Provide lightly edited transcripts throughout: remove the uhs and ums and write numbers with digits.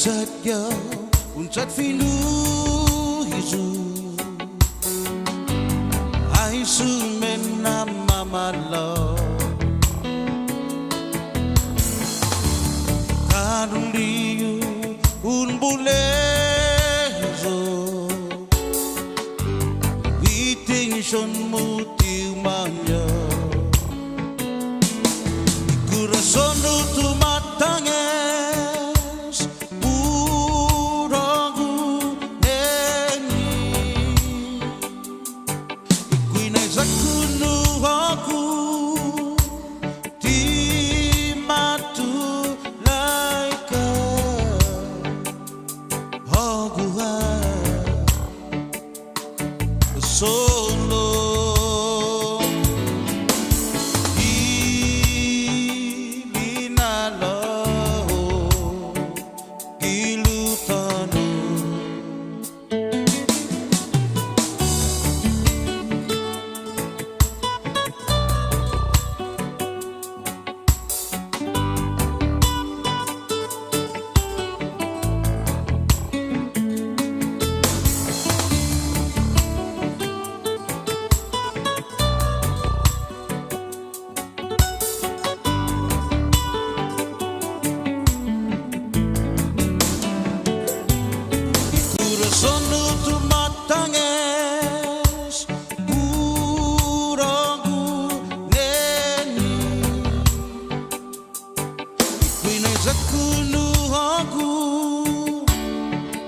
saja uncat filu hizu ai sumen nama malo karung liu un bule hizo viting son mutiu manya corazón tu matanges buragu neni ikuinai zakunu aku ti matu laika hoguha solo zakunu aku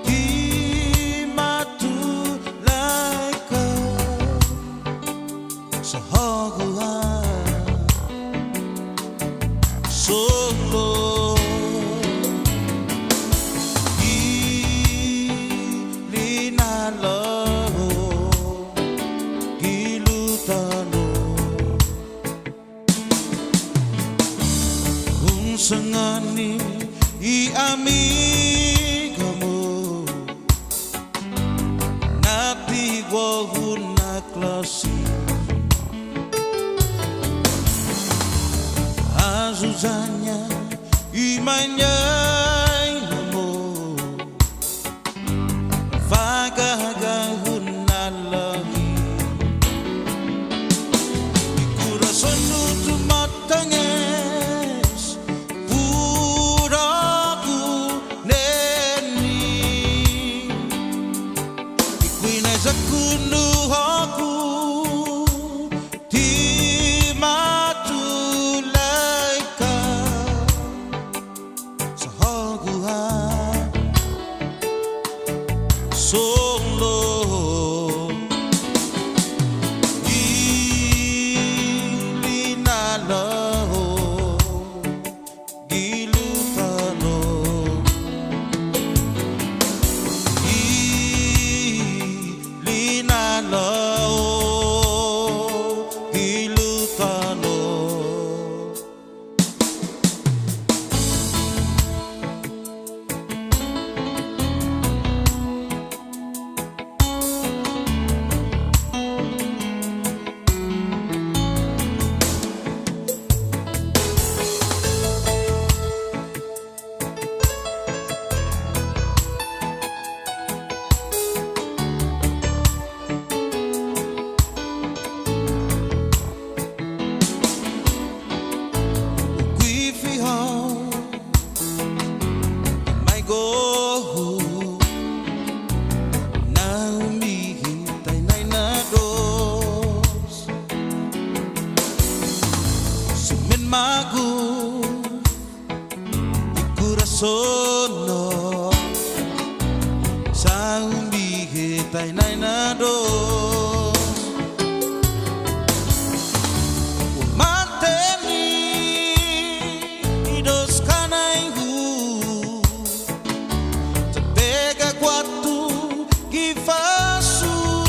di matu laika sahaguha solo ilinalo gilutano sengani i amigamu nati wahuna klasi azuzanya imanya ilamu fagahuna lahi ikurasonu tu matanya zakunu aku di matu laika sahaguha solo ilinalo gilutano magu ikurasono saumbi hetai nai nado mateni idos kanaihu tepega kwatu gifasumu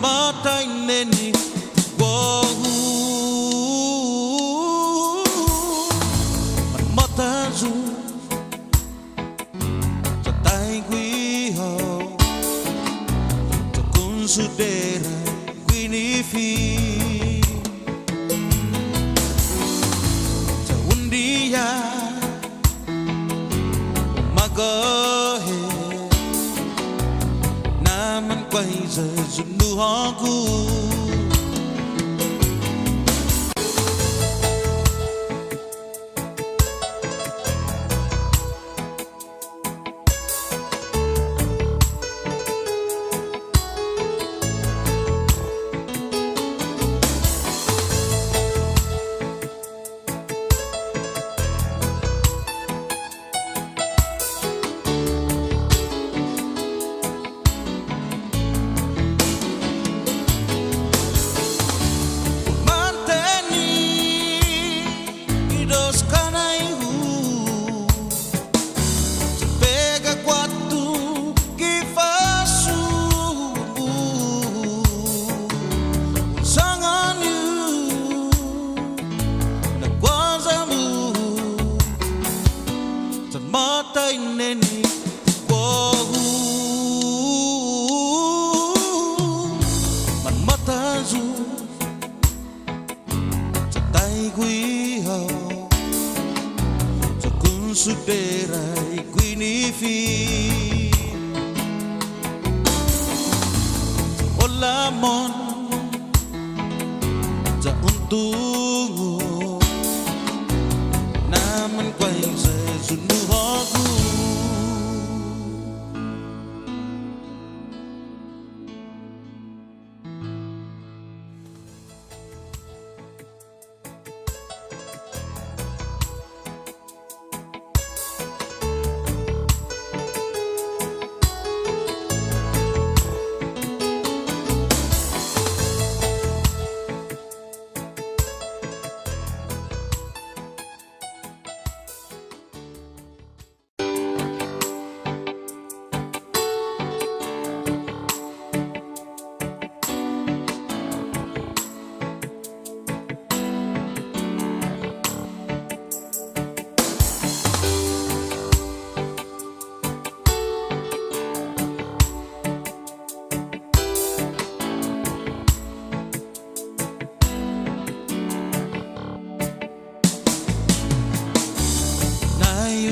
matai neni wohu man matazu tatai gui ho to kun sudera rơi rụng nu ho gu Suderai guinifi Olamon Za untungo Naman quay rơi rụng nu ho gu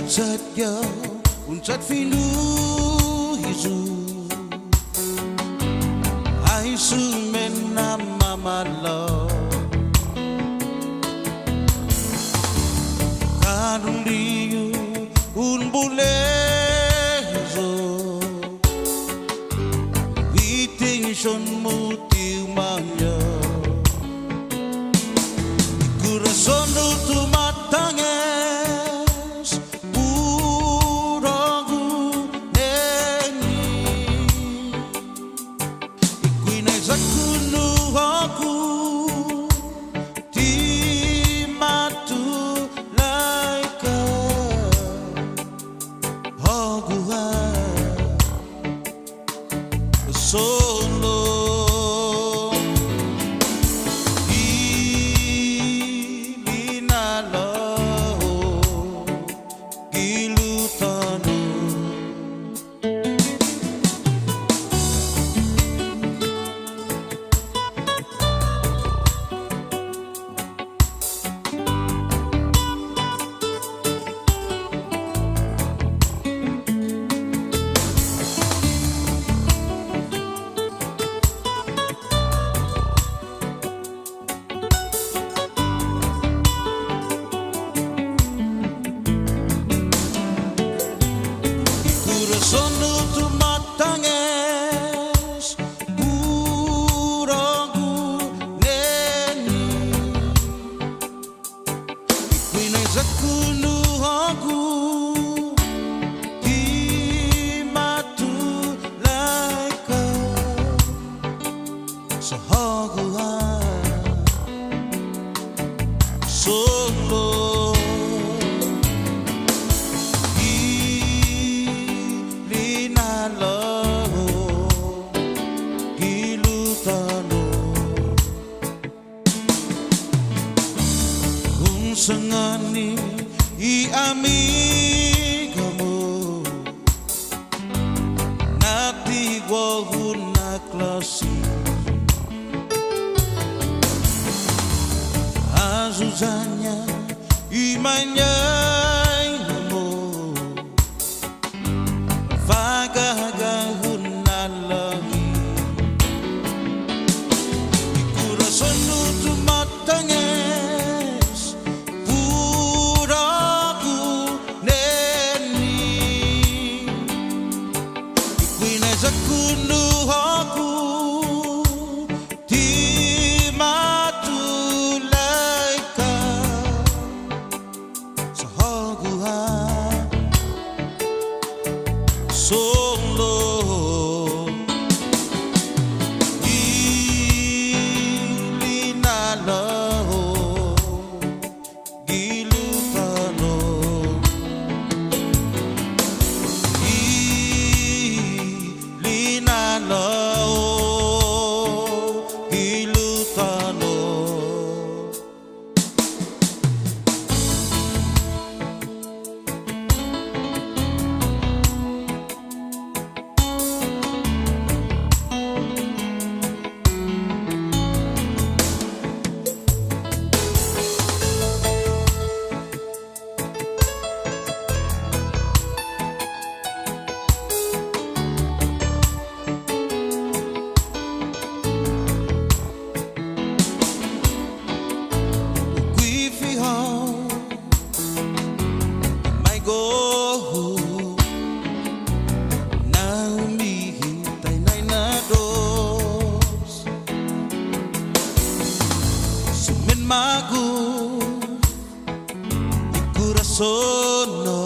Unsat yo, unsat finu hizu Ai su men nama malo Karuliu un bulezo Viting son mutiu manya Corazon tu matange Solo Ilinalo Gilutano Solo Ilinalo Gilutano Kung sangani iamiga mo Natigwahun na klase Azuzanya imanyay mo Vagahagahun na lahi ilutano ilinalao ilutano magu ikurasono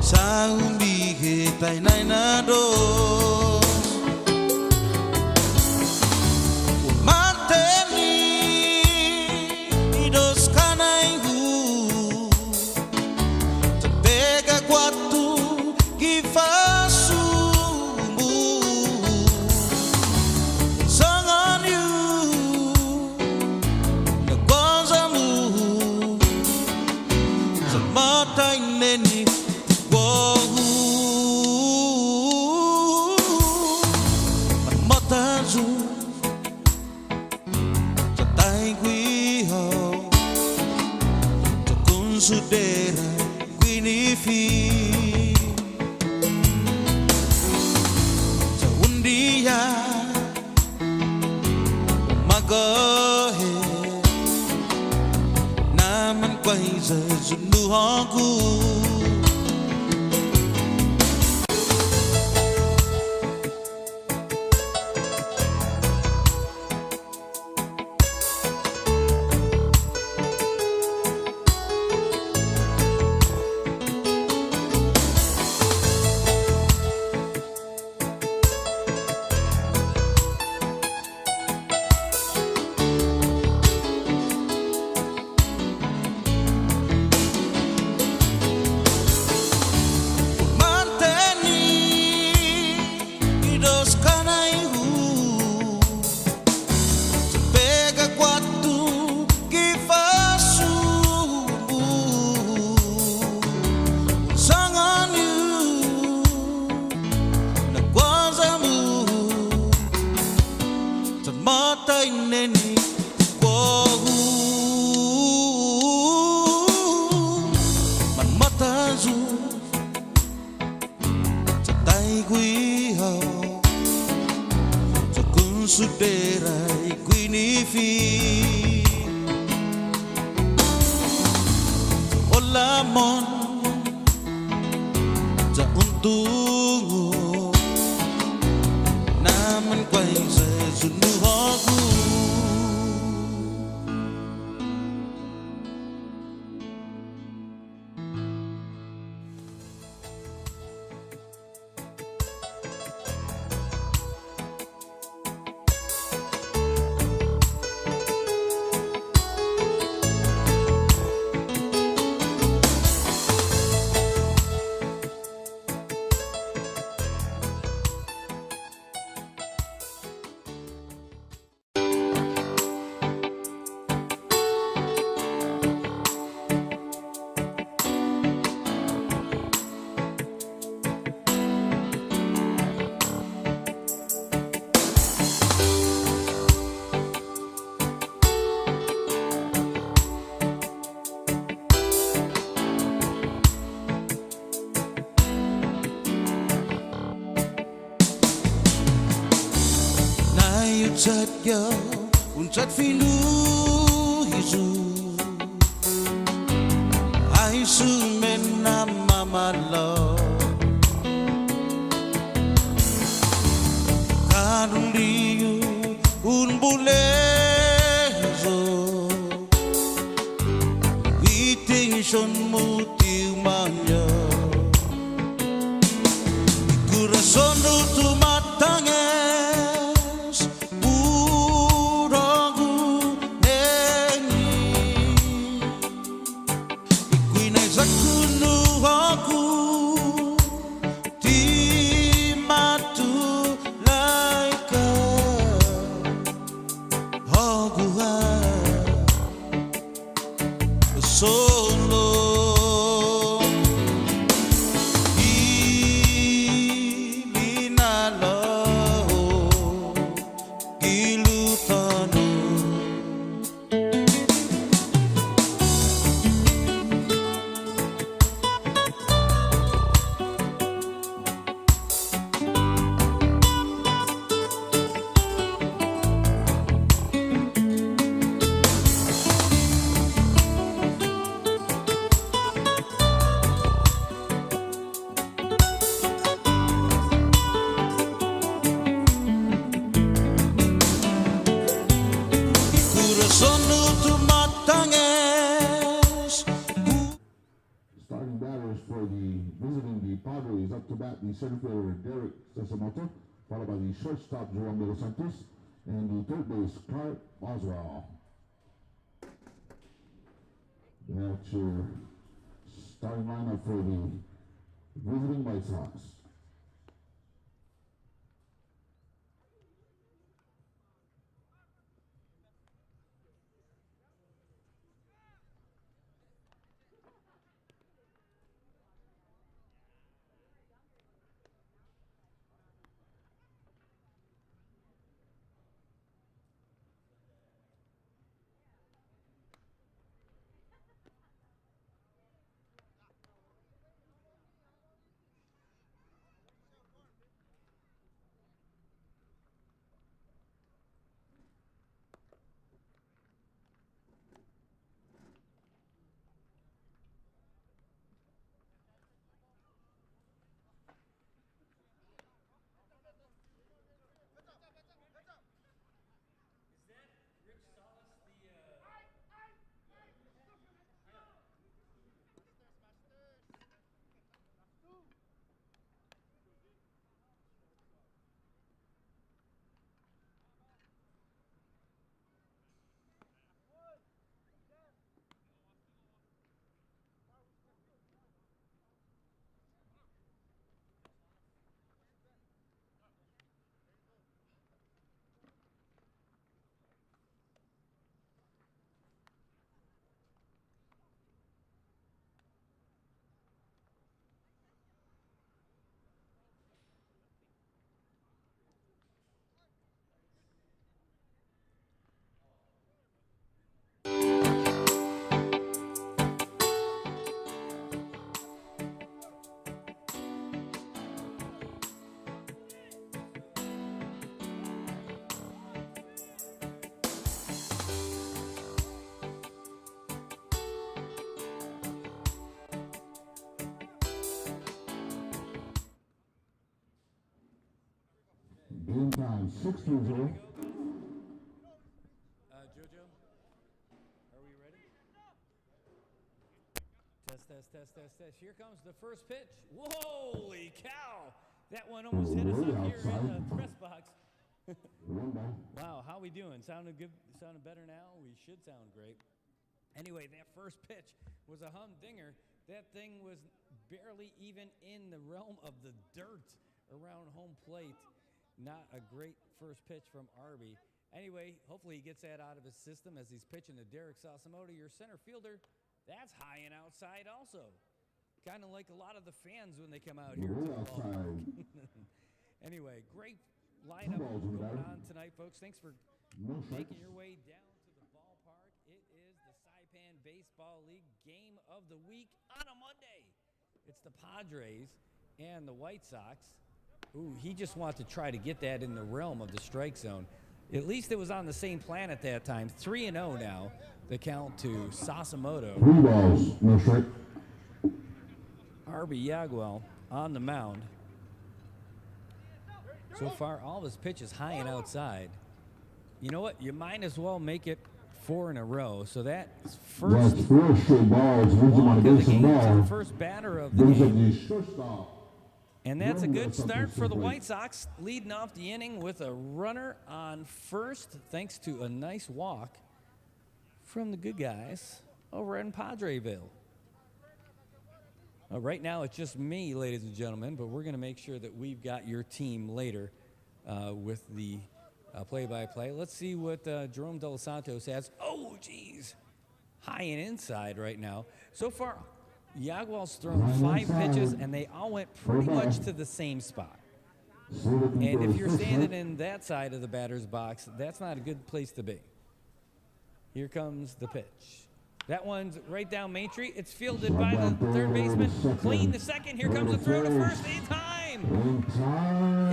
saumbi hetai nainado manteni idos kanaihu tepega kwatu gifasumbu neni wohu man matazu tatai gui ho takun sudera guini fi undia magahe naman quay giờ dunu hoku matai neni wohu man matazu tatai gui ho takun sudera guini fi olamon ja untungu naman quay sa sunu hoku Unsat yo, unsat finu hizu ai su mena mamalo kanundiu un bulezo viting son mutiu manya ikurason tu matange Zakunuhaku di matu laika Haguha solo Ilinalo Gilutano Starting batters for visiting the Padres, up to bat the center fielder Derek Sasamoto, followed by the shortstop Jerome De Los Santos, and the third base Clark Boswell. That's your starting lineup for the visiting White Sox. Game time, 6-0. Jojo, are we ready? Test. Here comes the first pitch. Holy cow! That one almost hit us up here in the press box. Wow, how we doing? Sounding good? Sounding better now? We should sound great. Anyway, that first pitch was a humdinger. That thing was barely even in the realm of the dirt around home plate. Not a great first pitch from Arby. Anyway, hopefully he gets that out of his system as he's pitching to Derek Sasamoto, your center fielder. That's high and outside also. Kind of like a lot of the fans when they come out here. Anyway, great lineup going on tonight, folks. Thanks for making your way down to the ballpark. It is the SAIPAN Baseball League Game of the Week on a Monday. It's the Padres and the White Sox. Ooh, he just wanted to try to get that in the realm of the strike zone. At least it was on the same plan at that time. 3-0 now. The count to Sasamoto. 3 balls, no strike. Arby Yagwell on the mound. So far, all of his pitches high and outside. You know what? You might as well make it 4 in a row. So that's first walk of the game to the first batter of the game. And that's a good start for the White Sox, leading off the inning with a runner on first, thanks to a nice walk from the good guys over in Padreville. Right now, it's just me, ladies and gentlemen, but we're going to make sure that we've got your team later with the play-by-play. Let's see what Jerome De Los Santos has. Oh, geez. High and inside right now. So far, Yagual's thrown 5 pitches, and they all went pretty much to the same spot. And if you're standing in that side of the batter's box, that's not a good place to be. Here comes the pitch. That one's right down Main Street. It's fielded by the third baseman. Clean the second. Here comes the throw to first. In time.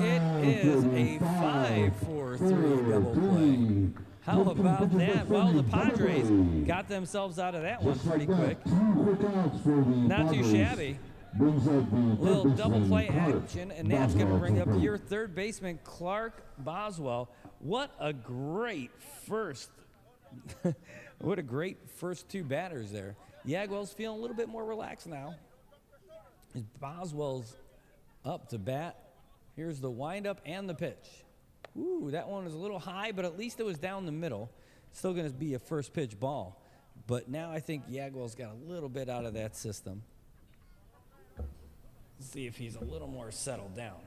It is a 5-4-3 double play. How about that? Well, the Padres got themselves out of that one pretty quick. Not too shabby. Little double play action, and that's going to bring up your third baseman, Clark Boswell. What a great first. What a great first 2 batters there. Yagual's feeling a little bit more relaxed now. Boswell's up to bat. Here's the windup and the pitch. Ooh, that one was a little high, but at least it was down the middle. Still going to be a first pitch ball. But now I think Yagual's got a little bit out of that system. Let's see if he's a little more settled down.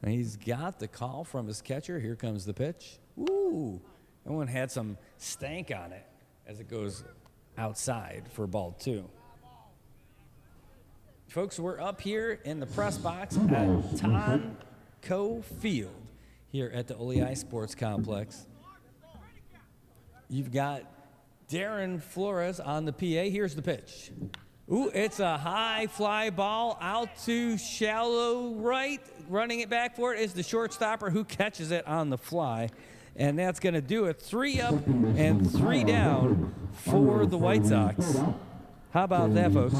And he's got the call from his catcher. Here comes the pitch. Ooh, that one had some stank on it as it goes outside for ball 2. Folks, we're up here in the press box at Tonco Field here at the Oleai Sports Complex. You've got Darren Flores on the PA. Here's the pitch. Ooh, it's a high fly ball out to shallow right. Running it back for it is the shortstopper who catches it on the fly. And that's going to do it. 3 up and 3 down for the White Sox. How about that, folks?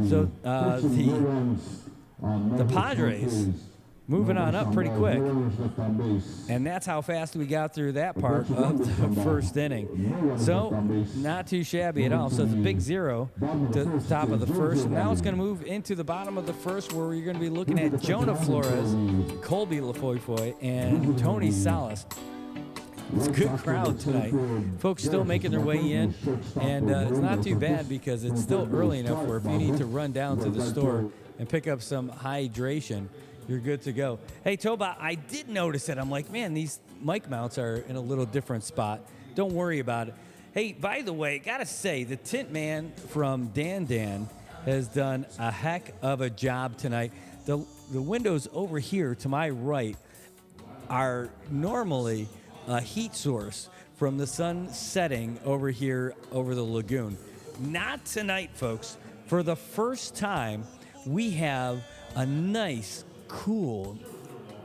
So the Padres moving on up pretty quick. And that's how fast we got through that part of the first inning. So not too shabby at all. So it's a big 0 to the top of the first. And now it's going to move into the bottom of the first, where you're going to be looking at Jonah Flores, Colby Lafoy, and Tony Salas. It's a good crowd tonight. Folks still making their way in, and it's not too bad because it's still early enough where if you need to run down to the store and pick up some hydration, you're good to go. Hey, Toba, I did notice it. I'm like, man, these mic mounts are in a little different spot. Don't worry about it. Hey, by the way, gotta say, the tint man from Dan has done a heck of a job tonight. The windows over here to my right are normally a heat source from the sun setting over here over the lagoon. Not tonight, folks. For the first time, we have a nice, cool,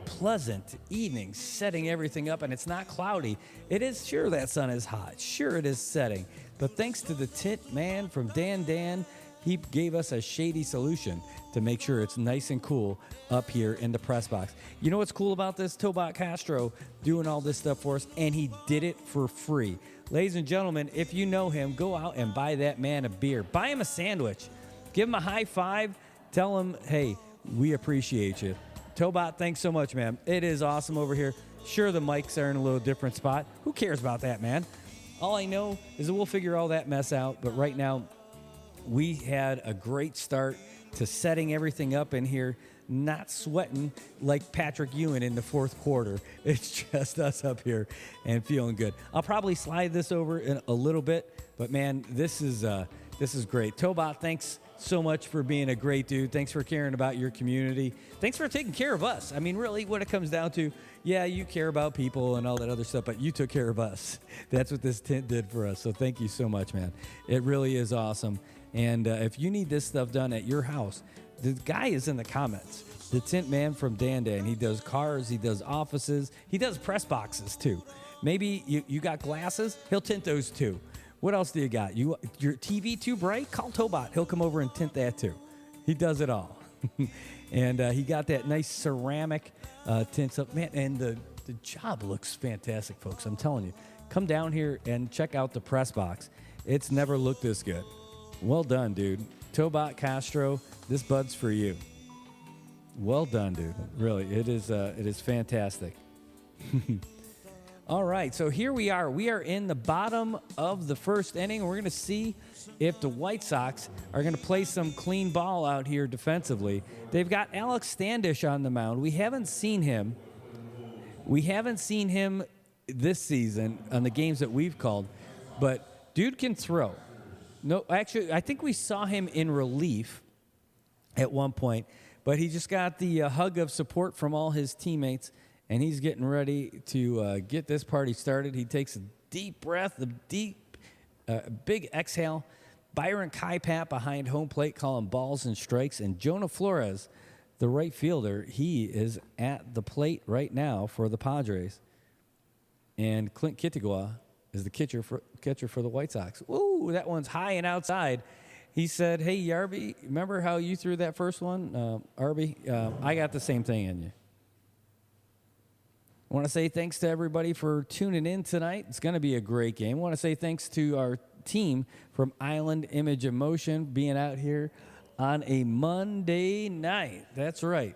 pleasant evening setting everything up, and it's not cloudy. It is, sure, that sun is hot. Sure, it is setting. But thanks to the tint man from Dan, he gave us a shady solution to make sure it's nice and cool up here in the press box. You know what's cool about this? Tobot Castro doing all this stuff for us, and he did it for free. Ladies and gentlemen, if you know him, go out and buy that man a beer. Buy him a sandwich. Give him a high five. Tell him, hey, we appreciate you. Tobot, thanks so much, man. It is awesome over here. Sure, the mics are in a little different spot. Who cares about that, man? All I know is that we'll figure all that mess out, but right now, we had a great start to setting everything up in here, not sweating like Patrick Ewing in the fourth quarter. It's just us up here and feeling good. I'll probably slide this over in a little bit, but man, this is great. Tobot, thanks so much for being a great dude. Thanks for caring about your community. Thanks for taking care of us. I mean, really, what it comes down to, yeah, you care about people and all that other stuff, but you took care of us. That's what this tent did for us. So thank you so much, man. It really is awesome. And if you need this stuff done at your house, the guy is in the comments. The tint man from Dan. He does cars. He does offices. He does press boxes, too. Maybe you got glasses. He'll tint those, too. What else do you got? Your TV too bright? Call Tobot. He'll come over and tint that, too. He does it all. And he got that nice ceramic tints up. Man, and the job looks fantastic, folks. I'm telling you. Come down here and check out the press box. It's never looked this good. Well done, dude. Tobot Castro, this bud's for you. Well done, dude. Really, it is fantastic. All right, so here we are. We are in the bottom of the first inning. We're going to see if the White Sox are going to play some clean ball out here defensively. They've got Alex Standish on the mound. We haven't seen him. This season on the games that we've called, but dude can throw. No, actually, I think we saw him in relief at one point, but he just got the hug of support from all his teammates, and he's getting ready to get this party started. He takes a deep breath, big exhale. Byron Kaipat behind home plate calling balls and strikes, and Jonah Flores, the right fielder, he is at the plate right now for the Padres. And Clint Kittigwa is the catcher for the White Sox. Ooh, that one's high and outside. He said, hey, Yarby, remember how you threw that first one? Arby, I got the same thing in you. I want to say thanks to everybody for tuning in tonight. It's going to be a great game. I want to say thanks to our team from Island Image Emotion being out here on a Monday night. That's right.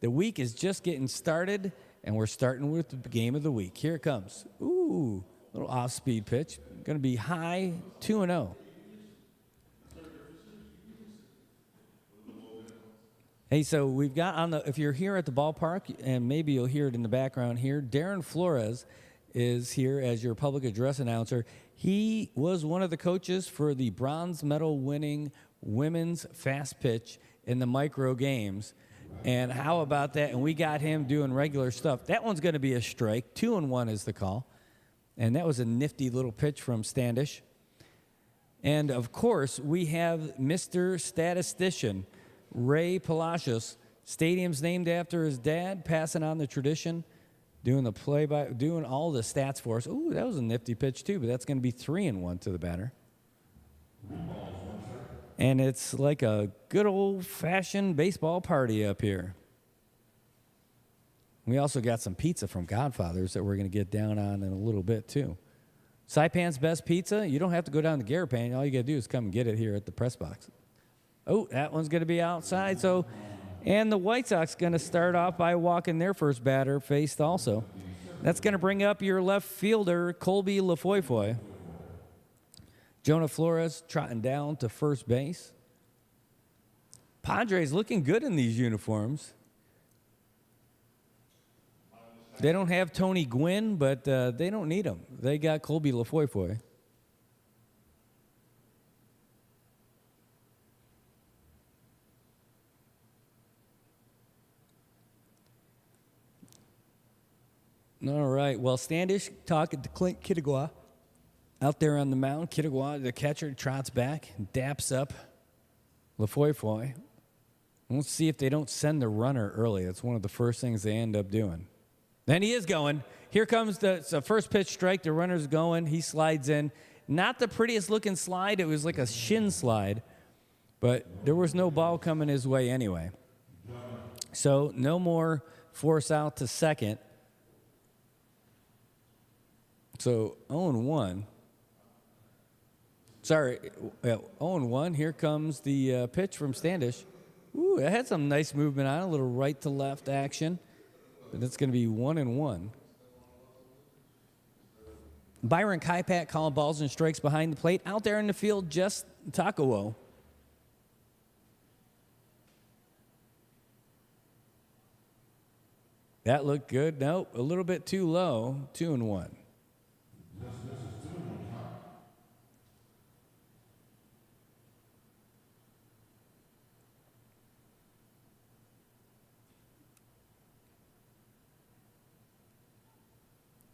The week is just getting started, and we're starting with the game of the week. Here it comes. Ooh, little off-speed pitch. Going to be high 2-0. Hey, so we've got if you're here at the ballpark, and maybe you'll hear it in the background here, Darren Flores is here as your public address announcer. He was one of the coaches for the bronze medal winning women's fast pitch in the micro games. And how about that? And we got him doing regular stuff. That one's going to be a strike. 2-1 is the call. And that was a nifty little pitch from Standish. And, of course, we have Mr. Statistician, Ray Palacios. Stadium's named after his dad, passing on the tradition, doing all the stats for us. Ooh, that was a nifty pitch, too, but that's going to be 3-1 to the batter. And it's like a good old-fashioned baseball party up here. We also got some pizza from Godfather's that we're going to get down on in a little bit, too. SAIPAN's best pizza, you don't have to go down to Garapan. All you got to do is come and get it here at the press box. Oh, that one's going to be outside. And the White Sox going to start off by walking their first batter faced also. That's going to bring up your left fielder, Colby Lafoyfoy. Jonah Flores trotting down to first base. Padres looking good in these uniforms. They don't have Tony Gwynn, but they don't need him. They got Colby Lafoyfoy. All right. Well, Standish talking to Clint Kittigwa out there on the mound. Kittigwa, the catcher, trots back and daps up Lafoyfoy. We'll see if they don't send the runner early. That's one of the first things they end up doing. Then he is going. Here comes the first pitch strike. The runner's going. He slides in. Not the prettiest looking slide. It was like a shin slide. But there was no ball coming his way anyway. So no more force out to second. So 0-1. Sorry, 0-1. Here comes the pitch from Standish. Ooh, it had some nice movement on it, a little right to left action. But that's going to be 1-1. Byron Kaipat calling balls and strikes behind the plate. Out there in the field, just Takawo. That looked good. Nope, a little bit too low. 2-1.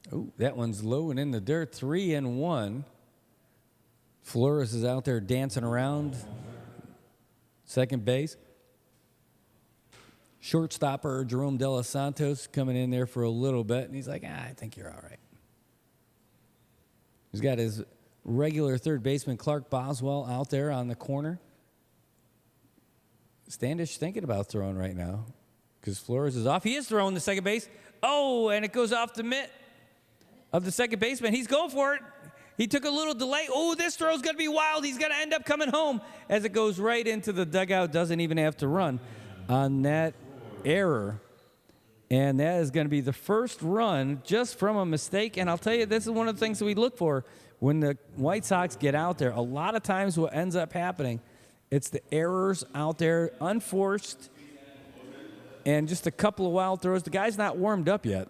Oh, that one's low and in the dirt. 3-1. Flores is out there dancing around second base. Shortstopper Jerome De Los Santos coming in there for a little bit, and he's like, I think you're all right. He's got his regular third baseman Clark Boswell out there on the corner. Standish thinking about throwing right now because Flores is off. He is throwing the second base. Oh, and it goes off the mitt of the second baseman. He's going for it. He took a little delay. Oh, this throw's going to be wild. He's going to end up coming home as it goes right into the dugout. Doesn't even have to run on that error. And that is going to be the first run just from a mistake. And I'll tell you, this is one of the things that we look for when the White Sox get out there. A lot of times what ends up happening, it's the errors out there, unforced, and just a couple of wild throws. The guy's not warmed up yet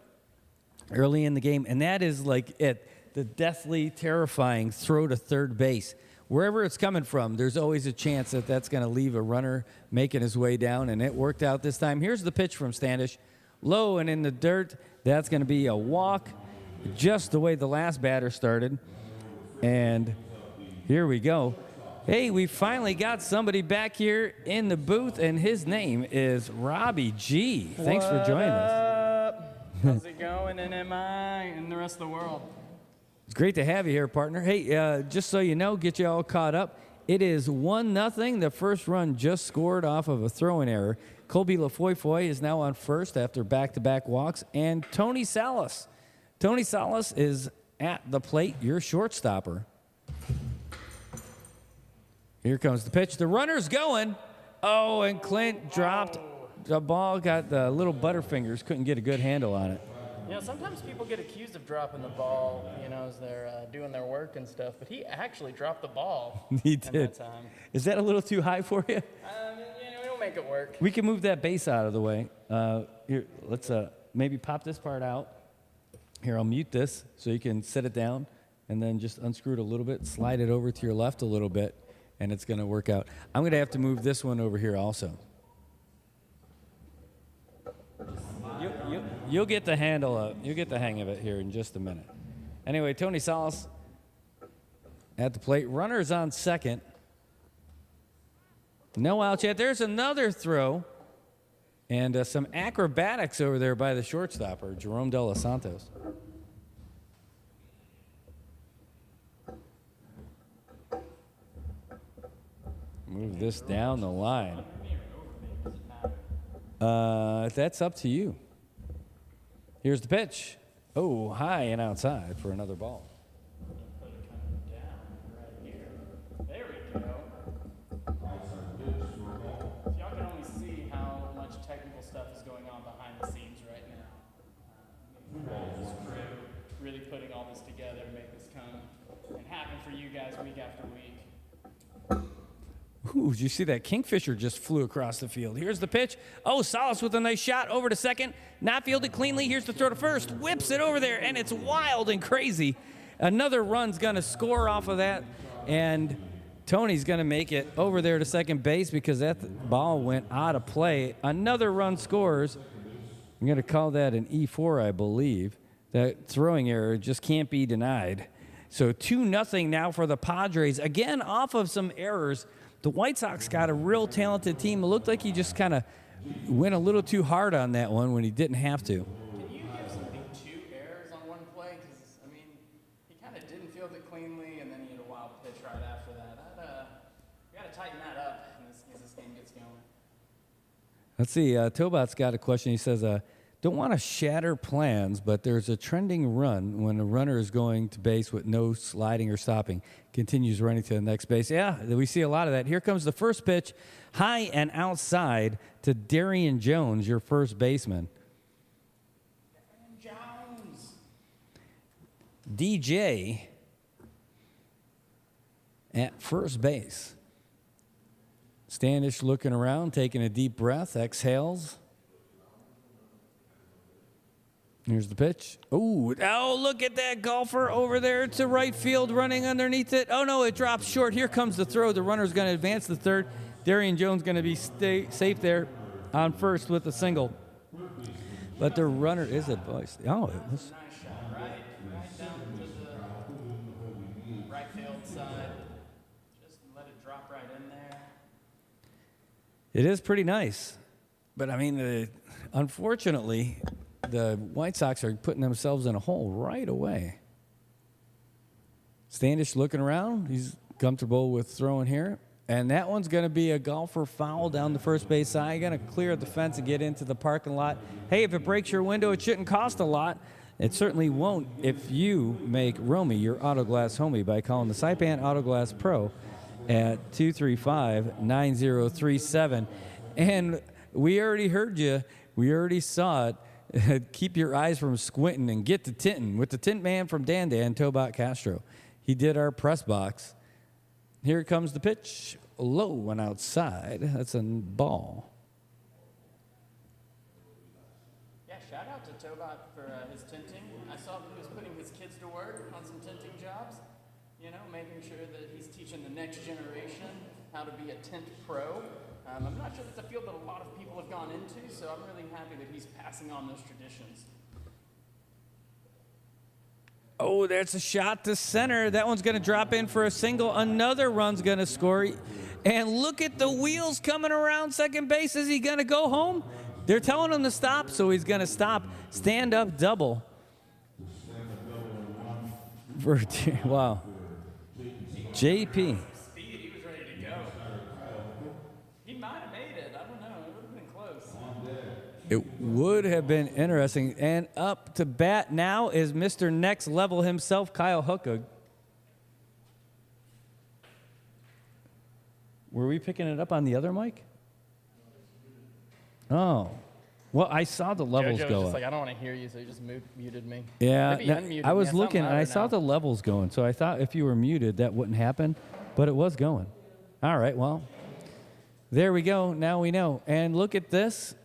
early in the game, and that is like it, the deathly, terrifying throw to third base. Wherever it's coming from, there's always a chance that that's going to leave a runner making his way down, and it worked out this time. Here's the pitch from Standish. Low and in the dirt. That's going to be a walk, just the way the last batter started. And here we go. Hey, we finally got somebody back here in the booth, and his name is Robbie G. Thanks for joining us. How's it going, and am I and the rest of the world? It's great to have you here, partner. Hey, just so you know, get you all caught up. It is 1-0. The first run just scored off of a throwing error. Colby Lafoy is now on first after back-to-back walks. And Tony Salas. Tony Salas is at the plate, your shortstopper. Here comes the pitch. The runner's going. Oh, and Clint dropped the ball, got the little butterfingers, couldn't get a good handle on it. You know, sometimes people get accused of dropping the ball, you know, as they're doing their work and stuff, but he actually dropped the ball. He in did. That time. Is that a little too high for you? You know, we'll make it work. We can move that base out of the way. Here, let's maybe pop this part out. Here, I'll mute this so you can set it down, and then just unscrew it a little bit, slide it over to your left a little bit, and it's going to work out. I'm going to have to move this one over here also. You'll get the handle of, you'll get the hang of it here in just a minute. Anyway, Tony Salas at the plate. Runner's on second. No outs yet. There's another throw. And some acrobatics over there by the shortstopper, Jerome De Los Santos. Move this down the line. That's up to you. Here's the pitch. Oh, high and outside for another ball. There we go. Y'all can only see how much technical stuff is going on behind the scenes right now. This crew really putting all this together to make this come and happen for you guys week after week. Ooh, did you see that? Kingfisher just flew across the field. Here's the pitch. Oh, Salas with a nice shot over to second. Not fielded cleanly. Here's the throw to first. Whips it over there, and it's wild and crazy. Another run's going to score off of that, and Tony's going to make it over there to second base because that ball went out of play. Another run scores. I'm going to call that an E4, I believe. That throwing error just can't be denied. So 2-0 now for the Padres. Again, off of some errors. The White Sox got a real talented team. It looked like he just kind of went a little too hard on that one when he didn't have to. Can you give something 2 errors on one play? Because, I mean, he kind of didn't field it cleanly, and then he had a wild pitch right after that. You got to tighten that up as this game gets going. Let's see. Tobot's got a question. He says, don't want to shatter plans, but there's a trending run when a runner is going to base with no sliding or stopping. Continues running to the next base. Yeah, we see a lot of that. Here comes the first pitch, high and outside to Darian Jones, your first baseman. Darian Jones. DJ at first base. Standish looking around, taking a deep breath, exhales. Here's the pitch. Ooh, oh, look at that golfer over there to right field running underneath it. Oh, no, it drops short. Here comes the throw. The runner's going to advance the third. Darian Jones going to be safe there on first with a single. But the runner is advised. Oh, it was. Nice shot, right down to the right field side. Just let it drop right in there. It is pretty nice. But, I mean, unfortunately, the White Sox are putting themselves in a hole right away. Standish looking around. He's comfortable with throwing here. And that one's going to be a golfer foul down the first base side. You're going to clear the fence and get into the parking lot. Hey, if it breaks your window, it shouldn't cost a lot. It certainly won't if you make Romy your auto glass homie by calling the SAIPAN Auto Glass Pro at 235-9037. And we already heard you. We already saw it. keep your eyes from squinting and get to tinting with the tint man from Dan Tobot Castro. He did our press box. Here comes the pitch. Low and outside. That's a ball. Yeah, shout out to Tobot for his tinting. I saw that he was putting his kids to work on some tinting jobs. You know, making sure that he's teaching the next generation how to be a tint pro. I'm not sure that's a field that a lot of people have gone into, so I'm really happy that he's passing on those traditions. Oh, that's a shot to center. That one's going to drop in for a single. Another run's going to score. And look at the wheels coming around second base. Is he going to go home? They're telling him to stop, so he's going to stop. Stand up double. Wow. JP. Speed, he was ready to go. He might have made it. I don't know. It would have been close. It would have been interesting. And up to bat now is Mr. Next Level himself, Kyle Hookag. Were we picking it up on the other mic? Oh. Well, I saw the levels JoJo go was just up. like, I don't want to hear you, so he just muted me. Yeah, Maybe he unmuted I me. was sound looking, and I louder saw now. the levels going, so I thought if you were muted, that wouldn't happen, but it was going. All right, well, there we go. Now we know. And look at this.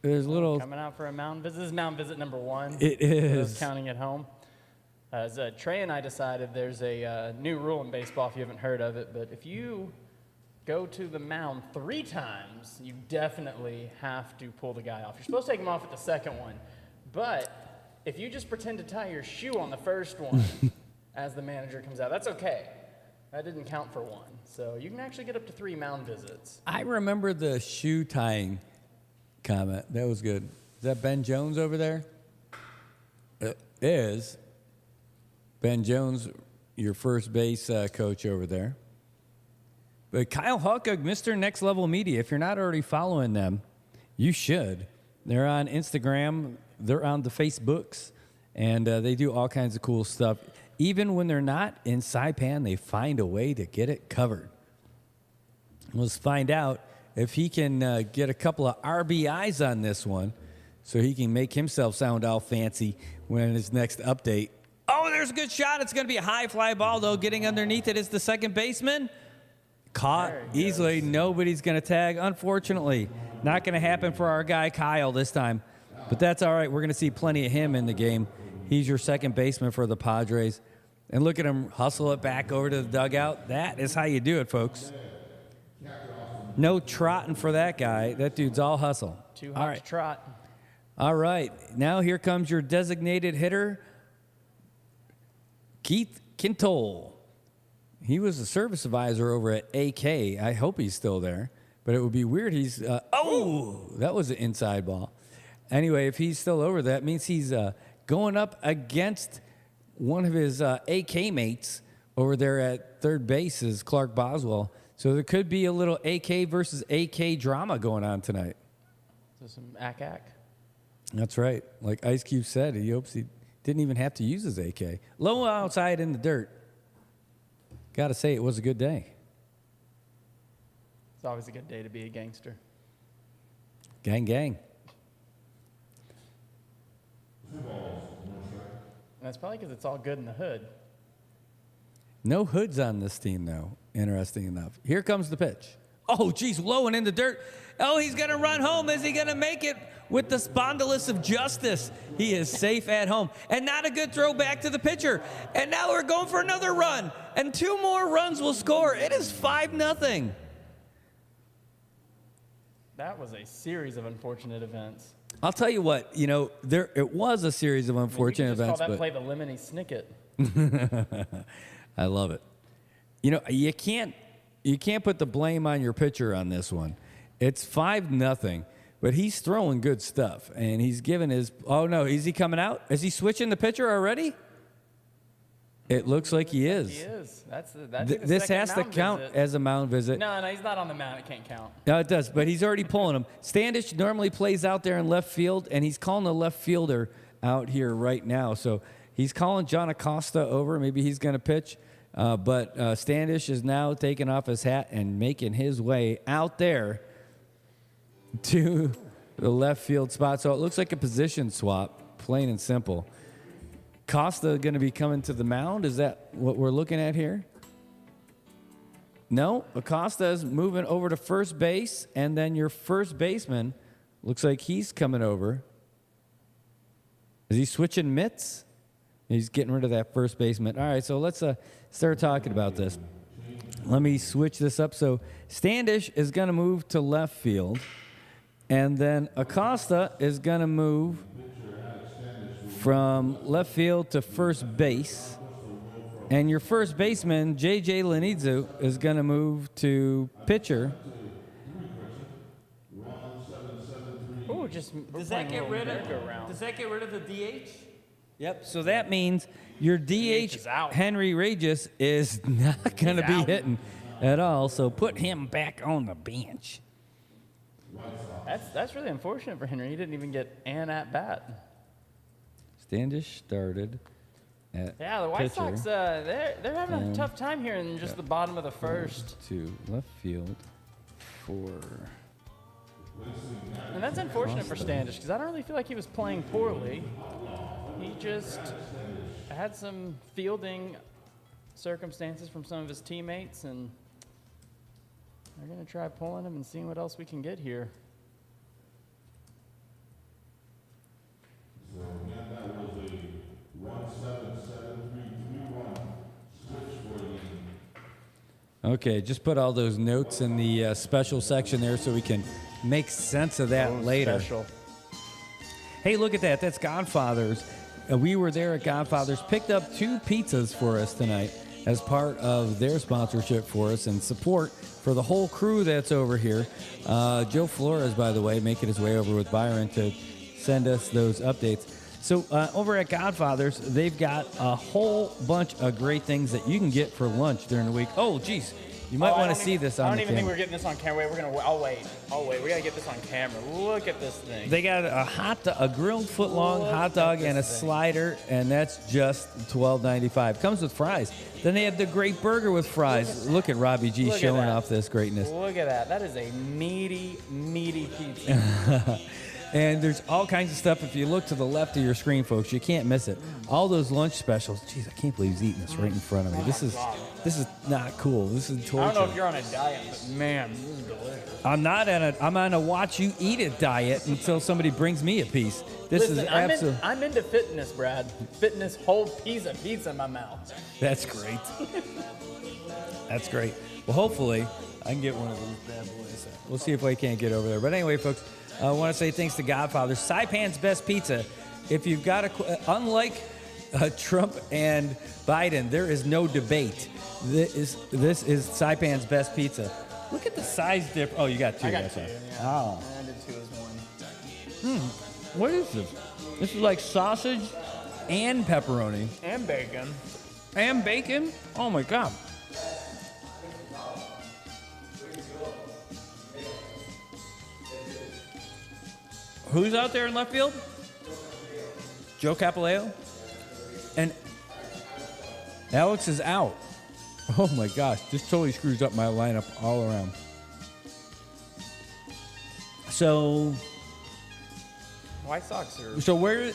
There's little... Coming out for a mound visit. This is mound visit number 1. It For those is. counting at home. As Trey and I decided, there's a new rule in baseball, if you haven't heard of it, but if you go to the mound 3 times, you definitely have to pull the guy off. You're supposed to take him off at the second one, but if you just pretend to tie your shoe on the first one as the manager comes out, that's okay. That didn't count for 1. So you can actually get up to 3 mound visits. I remember the shoe tying comment. That was good. Is that Ben Jones over there? It is. Ben Jones, your first base coach over there. But Kyle Hookag, Mr. Next Level Media, if you're not already following them, you should. They're on Instagram. They're on the Facebooks. And they do all kinds of cool stuff. Even when they're not in SAIPAN, they find a way to get it covered. Let's find out if he can get a couple of RBIs on this one so he can make himself sound all fancy when his next update. Oh, there's a good shot. It's going to be a high fly ball, though. Getting underneath it is the second baseman. Caught easily. Nobody's going to tag. Unfortunately, not going to happen for our guy Kyle this time. But that's all right. We're going to see plenty of him in the game. He's your second baseman for the Padres. And look at him hustle it back over to the dugout. That is how you do it, folks. No trotting for that guy. That dude's all hustle. Too All hot right. to trot. All right. Now here comes your designated hitter, Keith Kintole. He was a service advisor over at AK. I hope he's still there. But it would be weird. He's, that was an inside ball. Anyway, if he's still over, that means he's going up against one of his AK mates over there at third base is Clark Boswell. So there could be a little AK versus AK drama going on tonight. So some ack. That's right. Like Ice Cube said, he hopes he didn't even have to use his AK. Low outside in the dirt. Got to say, it was a good day. It's always a good day to be a gangster. Gang, gang. And that's probably because it's all good in the hood. No hoods on this team, though, interesting enough. Here comes the pitch. Oh, geez, low and in the dirt. Oh, he's going to run home. Is he going to make it with the spondylus of justice? He is safe at home. And not a good throw back to the pitcher. And now we're going for another run. And 2 more runs will score. It is 5-0. That was a series of unfortunate events. I'll tell you what, it was a series of unfortunate You events. call that But play the lemony snicket. I love it. You can't put the blame on your pitcher on this one. It's 5-0, but he's throwing good stuff, and he's giving his. Oh no, is he coming out? Is he switching the pitcher already? It looks like he is. He is. This has to count as a mound visit. No, he's not on the mound. It can't count. No, it does, but he's already pulling him. Standish normally plays out there in left field, and he's calling the left fielder out here right now. So he's calling John Acosta over. Maybe he's going to pitch. But Standish is now taking off his hat and making his way out there to the left field spot. So it looks like a position swap, plain and simple. Costa going to be coming to the mound. Is that what we're looking at here? No, Acosta is moving over to first base, and then your first baseman looks like he's coming over. Is he switching mitts? He's getting rid of that first baseman. All right, so let's start talking about this. Let me switch this up. So Standish is going to move to left field, and then Acosta is going to move from left field to first base. And your first baseman, J.J. Lenidzu, is going to move to pitcher. Oh, does that get rid of the DH? Yep. So that means your DH, Henry Regis, is not going to be hitting at all. So put him back on the bench. That's really unfortunate for Henry. He didn't even get an at bat. Standish started at the White pitcher. Sox, they're having a tough time here in just the bottom of the first. To left field for... And that's unfortunate for Standish because I don't really feel like he was playing poorly. He just had some fielding circumstances from some of his teammates, and they're going to try pulling him and seeing what else we can get here. So again, that was a 1-7-7-3-3-1 switch for the inning. Okay, just put all those notes in the special section there so we can make sense of that later. Special. Hey, look at that. That's Godfather's. We were there at Godfather's, picked up 2 pizzas for us tonight as part of their sponsorship for us and support for the whole crew that's over here. Joe Flores, by the way, making his way over with Byron to send us those updates. So over at Godfather's, they've got a whole bunch of great things that you can get for lunch during the week. Oh, geez. You might want to see this on the camera. I don't even think we're getting this on camera. I'll wait. We got to get this on camera. Look at this thing. They got a grilled foot-long hot dog and a slider, and that's just $12.95. Comes with fries. Then they have the great burger with fries. Look at Robbie G showing off this greatness. Look at that. That is a meaty, meaty pizza. And there's all kinds of stuff. If you look to the left of your screen, folks, you can't miss it. All those lunch specials. Jeez, I can't believe he's eating this right in front of me. This is not cool. This is torture. I don't know if you're on a diet, but man, this is delicious. I'm on a watch you eat it diet until somebody brings me a piece. I'm into fitness, Brad. Fitness, whole piece of pizza in my mouth. That's great. That's great. Well, hopefully I can get one of those bad boys. We'll see if I can't get over there. But anyway, folks, I want to say thanks to Godfather. Saipan's Best Pizza. If you've got unlike Trump and Biden, there is no debate. This is Saipan's Best Pizza. Look at the size difference. Oh, you got 2. I got 2. Yeah. Oh. I did 2 as 1. What is this? This is like sausage and pepperoni. And bacon. And bacon? Oh, my God. Who's out there in left field? Joe Capileo? And Alex is out. Oh, my gosh. This totally screws up my lineup all around. So... White Sox are... So where...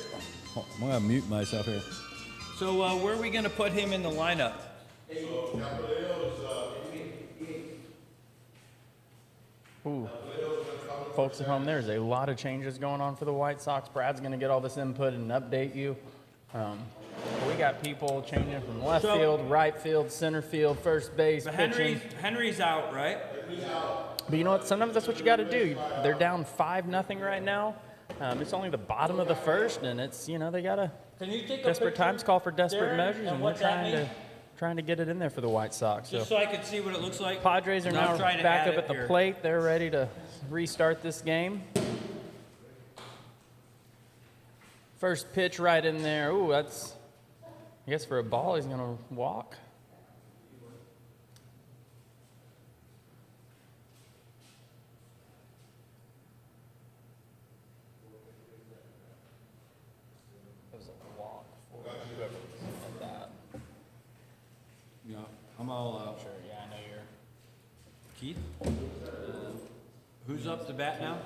Oh, I'm going to mute myself here. So where are we going to put him in the lineup? Ooh. Folks at home, there's a lot of changes going on for the White Sox. Brad's going to get all this input and update you. We got people changing from left field, right field, center field, first base, pitching. Henry's out, right? But you know what? Sometimes that's what you got to do. They're down 5-0 right now. It's only the bottom of the first, and it's, they got to desperate times call for desperate measures, and we're trying to get it in there for the White Sox. Just so I can see what it looks like. Padres are now back up at the plate. They're ready to restart this game. First pitch right in there. Ooh, that's, I guess for a ball, he's going to walk. It was a walk for whoever said that. Yeah, I'm all Sure, yeah, I know you're. Keith? Who's up to bat now?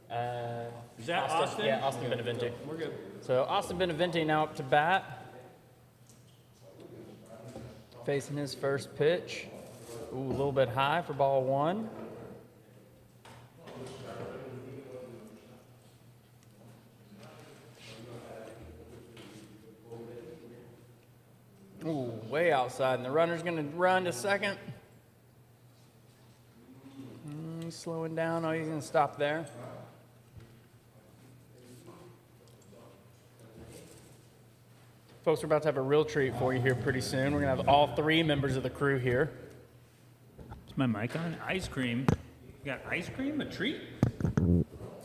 Is that Austin? Yeah, Austin Benevente. We're good. So Austin Benevente now up to bat. Facing his first pitch. Ooh, a little bit high for ball one. Ooh, way outside, and the runner's going to run to second. He's slowing down. Oh, he's going to stop there. Folks, we're about to have a real treat for you here pretty soon. We're going to have all three members of the crew here. Is my mic on? Ice cream. You got ice cream? A treat?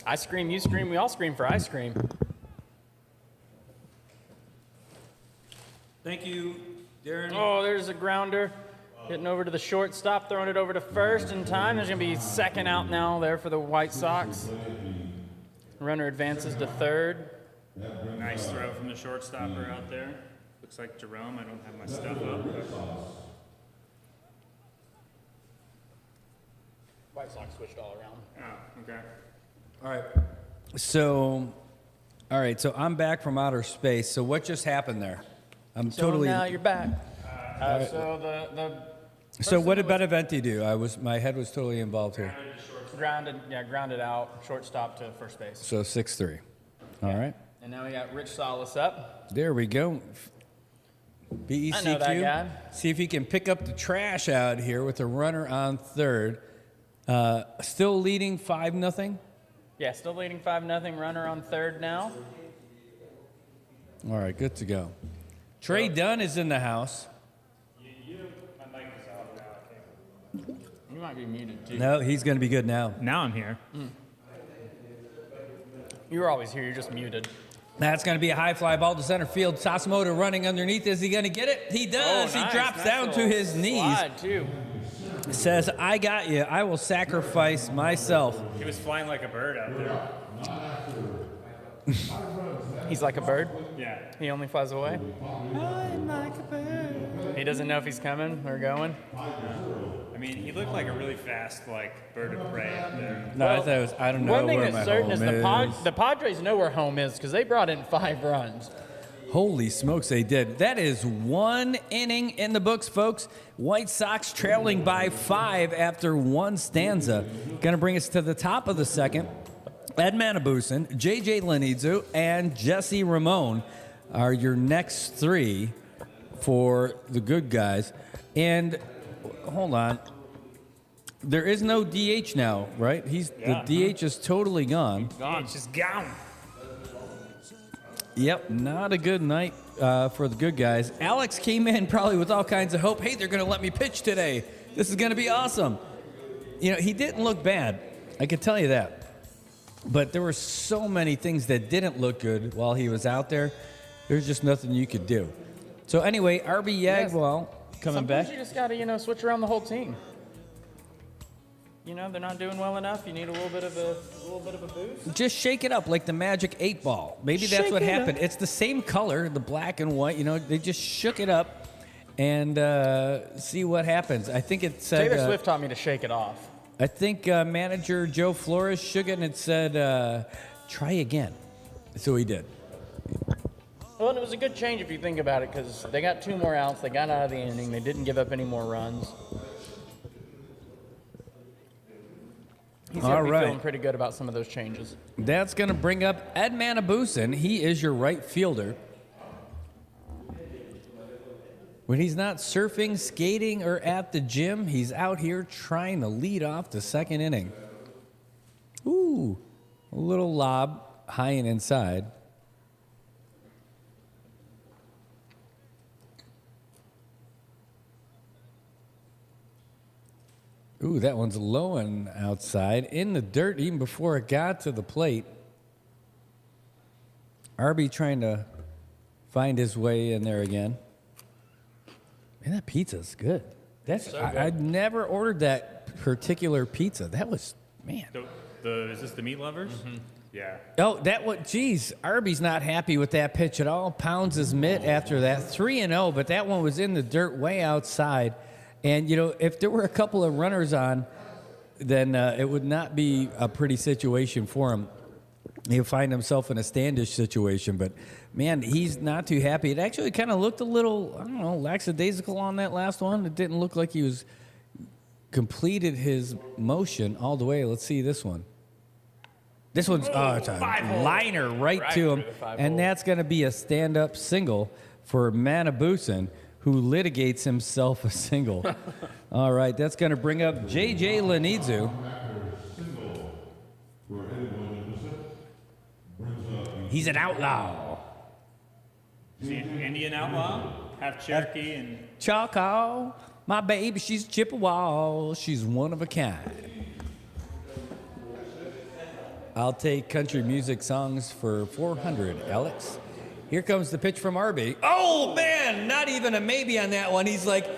I scream, you scream, we all scream for ice cream. Thank you, Darren. Oh, there's a grounder. Getting over to the shortstop, throwing it over to first in time. There's going to be second out now there for the White Sox. Runner advances to third. Nice throw from the shortstopper out there. Looks like Jerome. I don't have my stuff up. White Sox switched all around. Oh, okay. All right. So I'm back from outer space. So what just happened there? I'm So totally. now you're back. So the So what did Benevente do? My head was totally involved here. grounded out, shortstop to first base. So 6-3. All right. And now we got Rich Salas up. There we go. BECQ. I know that guy. See if he can pick up the trash out here with a runner on third. Still leading 5-0. Yeah, still leading 5-0. Runner on third now. All right, good to go. Trey Dunn is in the house. My mic is off now, I think. You might be muted too. No, he's going to be good now. Now I'm here. You were always here. You're just muted. That's going to be a high fly ball to center field. Sasamoto running underneath. Is he going to get it? He does. Oh, nice. He drops Nice down to little his knees. slide, too. Says, I got you. I will sacrifice myself. He was flying like a bird out there. He's like a bird. Yeah. He only flies away. I'm like a bird. He doesn't know if he's coming or going. I mean, he looked like a really fast, like, bird of prey out there. No, I thought it was, I don't know One thing where that's my certain home is is. the Padres know where home is because they brought in 5 runs. Holy smokes, they did. That is 1 inning in the books, folks. White Sox trailing by 5 after 1 stanza. Going to bring us to the top of the second. Ed Manabusen, J.J. Lenidzu, and Jesse Ramon are your next 3 for the good guys. And hold on. There is no DH now, right? The DH is totally gone. Gone. It's just gone. Yep, not a good night for the good guys. Alex came in probably with all kinds of hope. Hey, they're going to let me pitch today. This is going to be awesome. You know, he didn't look bad. I can tell you that. But there were so many things that didn't look good while he was out there. There's just nothing you could do. So anyway, RB Yagwell coming back. Sometimes you just got to, switch around the whole team. They're not doing well enough. You need a little bit of a boost. Just shake it up like the Magic 8 Ball. Maybe that's Shake what it happened. up. It's the same color, the black and white. They just shook it up and see what happens. I think it said. Taylor Swift taught me to shake it off. I think manager Joe Flores shook it and it said, try again. So he did. Well, and it was a good change if you think about it because they got 2 more outs. They got out of the inning. They didn't give up any more runs. He's going to be feeling pretty good about some of those changes. That's going to bring up Ed Manabusen. He is your right fielder. When he's not surfing, skating, or at the gym, he's out here trying to lead off the second inning. Ooh, a little lob high and inside. Ooh, that one's low and outside. In the dirt even before it got to the plate. Arby trying to find his way in there again. Man, that pizza's good. That's So good. I'd never ordered that particular pizza. That was, man. Is this the meat lovers? Mm-hmm. Yeah. Oh, geez, Arby's not happy with that pitch at all. Pounds his mitt after that. 3-0, but that one was in the dirt way outside. And, if there were a couple of runners on, then it would not be a pretty situation for him. He'll find himself in a standish situation, but man, he's not too happy. It actually kind of looked a little, I don't know, lackadaisical on that last one. It didn't look like he was completed his motion all the way. Let's see this one. This one's it's a liner right to him, and that's going to be a stand-up single for Manabusen, who litigates himself a single. All right, that's going to bring up J.J. Lenidzu. He's an outlaw. Is he an Indian outlaw? Half Cherokee and... Choctaw, my baby, she's Chippewa. She's one of a kind. I'll take country music songs for 400, Alex. Here comes the pitch from Arby. Oh, man, not even a maybe on that one. He's like,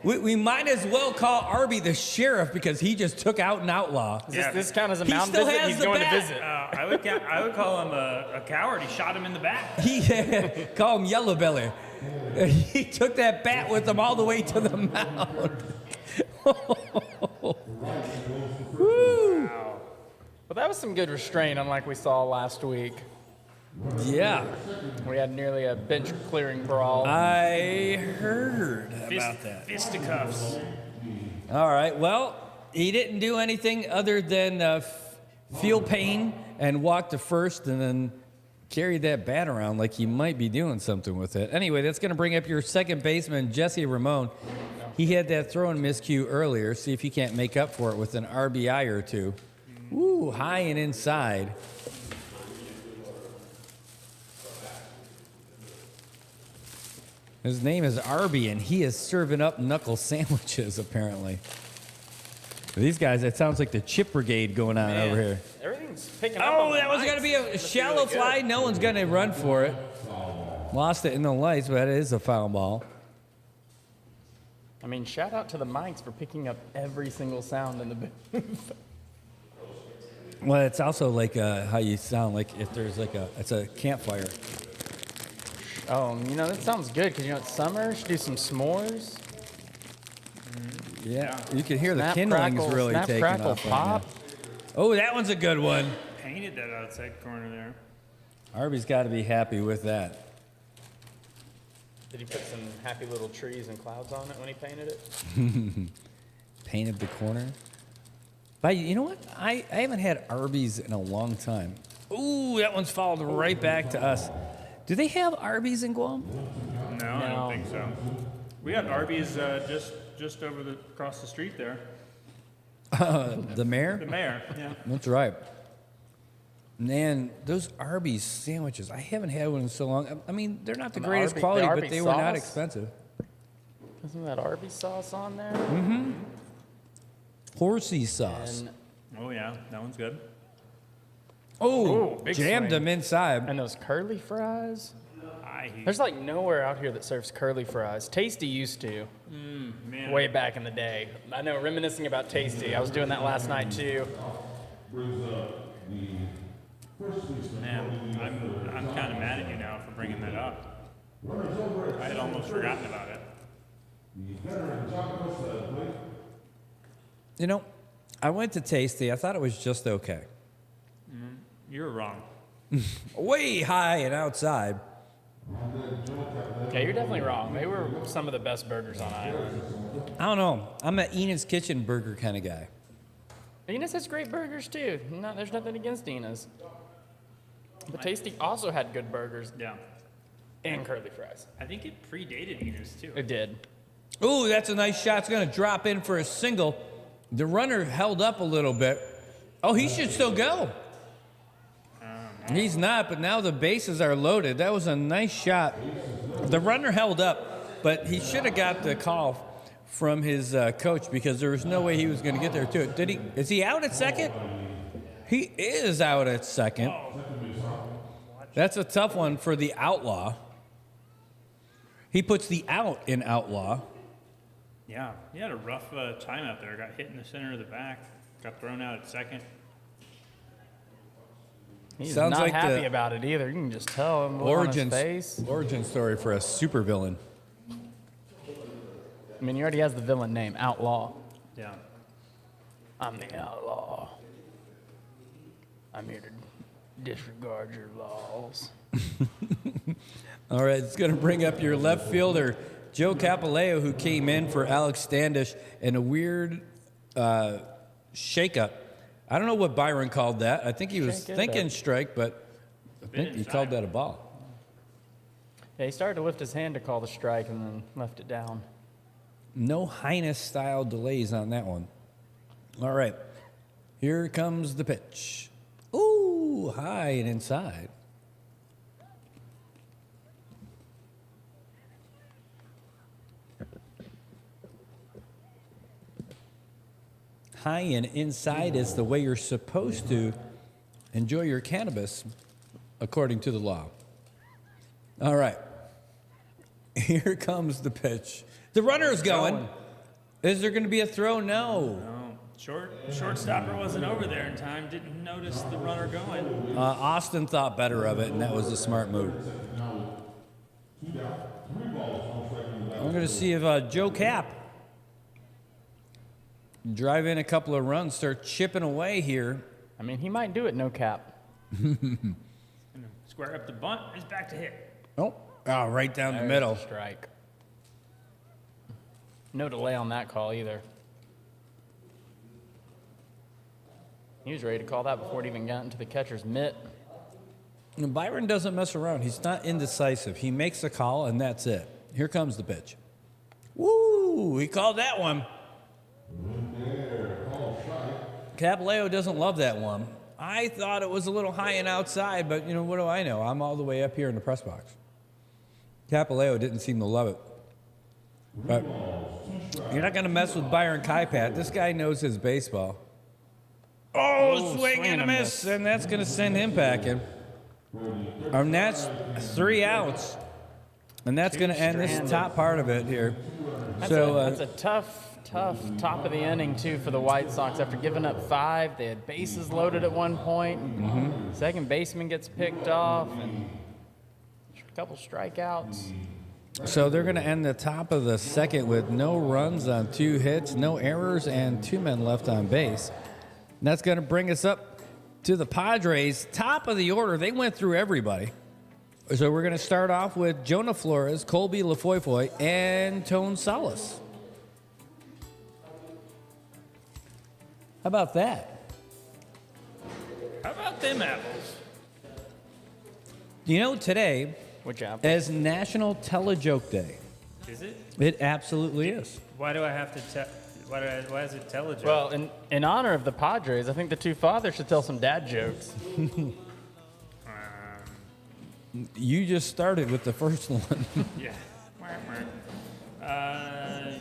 we might as well call Arby the sheriff because he just took out an outlaw. Does this count as a He mound still visit? has He's the going bat. to visit. I would call him a coward. He shot him in the back. He call him Yellow Belly. He took that bat with him all the way to the mound. Woo. Wow. Well, that was some good restraint, unlike we saw last week. Yeah, We had nearly a bench clearing brawl. I heard about that. Fisticuffs. All right, well, he didn't do anything other than feel pain and walk to first and then carry that bat around like he might be doing something with it. Anyway, that's going to bring up your second baseman, Jesse Ramon. He had that throwing miscue earlier. See if he can't make up for it with an RBI or two. Woo, high and inside. His name is Arby, and he is serving up knuckle sandwiches, apparently. These guys, that sounds like the Chip Brigade going on over here. Everything's picking up. Oh, that was going to be a shallow fly. No one's going to run for it. Lost it in the lights, but it is a foul ball. I mean, shout out to the mics for picking up every single sound in the booth. Well, it's also like how you sound like if there's like it's a campfire. Oh, you know, that sounds good because, you know, it's summer. Should do some s'mores. Yeah, you can hear the Snap, kindlings crackle, really snap, taking crackle, off. pop. Oh, that one's a good one. Painted that outside corner there. Arby's got to be happy with that. Did he put some happy little trees and clouds on it when he painted it? Painted the corner. But you know what? I haven't had Arby's in a long time. Ooh, that one's followed right back to us. Do they have Arby's in Guam? No, I don't think so. We got Arby's just over across the street there. The mayor? The mayor, yeah. That's right. Man, those Arby's sandwiches, I haven't had one in so long. I mean, they're not the greatest quality, but Arby's they were not sauce? expensive. Isn't that Arby's sauce on there? Horsey sauce. And, Oh, yeah, that one's good. Oh, big jammed swing. them inside. and those curly fries. I hate There's like nowhere out here that serves curly fries. Tasty used to, man. way back in the day. I know, reminiscing about Tasty. I was doing that last night too. Man, I'm kind of mad at you now for bringing that up. I had almost forgotten about it. You know, I went to Tasty. I thought it was just okay. You're wrong. Way high and outside. Yeah, you're definitely wrong. They were some of the best burgers on island. I don't know. I'm an Enid's Kitchen burger kind of guy. Enos has great burgers too. No, there's nothing against Enos. But Tasty also had good burgers Yeah. and curly fries. I think it predated Enos, too. It did. Ooh, that's a nice shot. It's going to drop in for a single. The runner held up a little bit. Oh, he should still go. He's not, but now the bases are loaded. That was a nice shot. The runner held up, but he should have got the call from his coach because there was no way he was going to get there to it. Did he? Is he out at second? He is out at second. That's a tough one for the outlaw. He puts the out in outlaw. Yeah, he had a rough time out there. Got hit in the center of the back. Got thrown out at second. He's Sounds not like happy the about it either. You can just tell him on his face. Origin story for a supervillain. I mean, he already has the villain name, Outlaw. Yeah. I'm the outlaw. I'm here to disregard your laws. All right, it's going to bring up your left fielder, Joe Capileo, who came in for Alex Standish in a weird shakeup. I don't know what Byron called that. I think he was thinking strike, but I think he called that a ball. Yeah, he started to lift his hand to call the strike and then left it down. No Highness-style delays on that one. All right, here comes the pitch. Ooh, high and inside. High and inside is the way you're supposed to enjoy your cannabis, according to the law. All right. Here comes the pitch. The runner's going. Is there going to be a throw? No. Shortstopper wasn't over there in time. Didn't notice the runner going. Austin thought better of it, and that was a smart move. I'm going to see if Joe Cap drive in a couple of runs, start chipping away here. I mean, he might do it, no cap. Square up the bunt. He's back to hit. Oh, right down the There's middle. the strike. No delay on that call either. He was ready to call that before it even got into the catcher's mitt. And Byron doesn't mess around. He's not indecisive. He makes a call, and that's it. Here comes the pitch. Woo! He called that one. Capileo doesn't love that one. I thought it was a little high and outside, but, what do I know? I'm all the way up here in the press box. Capileo didn't seem to love it. But you're not going to mess with Byron Kaipat. This guy knows his baseball. Oh, swing and a miss, and that's going to send him packing. And that's 3 outs. And that's going to end this top part of it here. That's a tough top of the inning, too, for the White Sox. After giving up 5, they had bases loaded at one point. Second baseman gets picked off, and a couple strikeouts. So they're going to end the top of the second with no runs on 2 hits, no errors, and 2 men left on base. And that's going to bring us up to the Padres. Top of the order. They went through everybody. So we're going to start off with Jonah Flores, Colby Lafoyfoy, and Tone Salas. How about that? How about them apples? Today Which apple? is National Tell-A-Joke Day. Is it? It absolutely is. Why do I have to tell? Why does it tell a joke? Well, in honor of the Padres, I think the 2 fathers should tell some dad jokes. You just started with the first one. Yeah.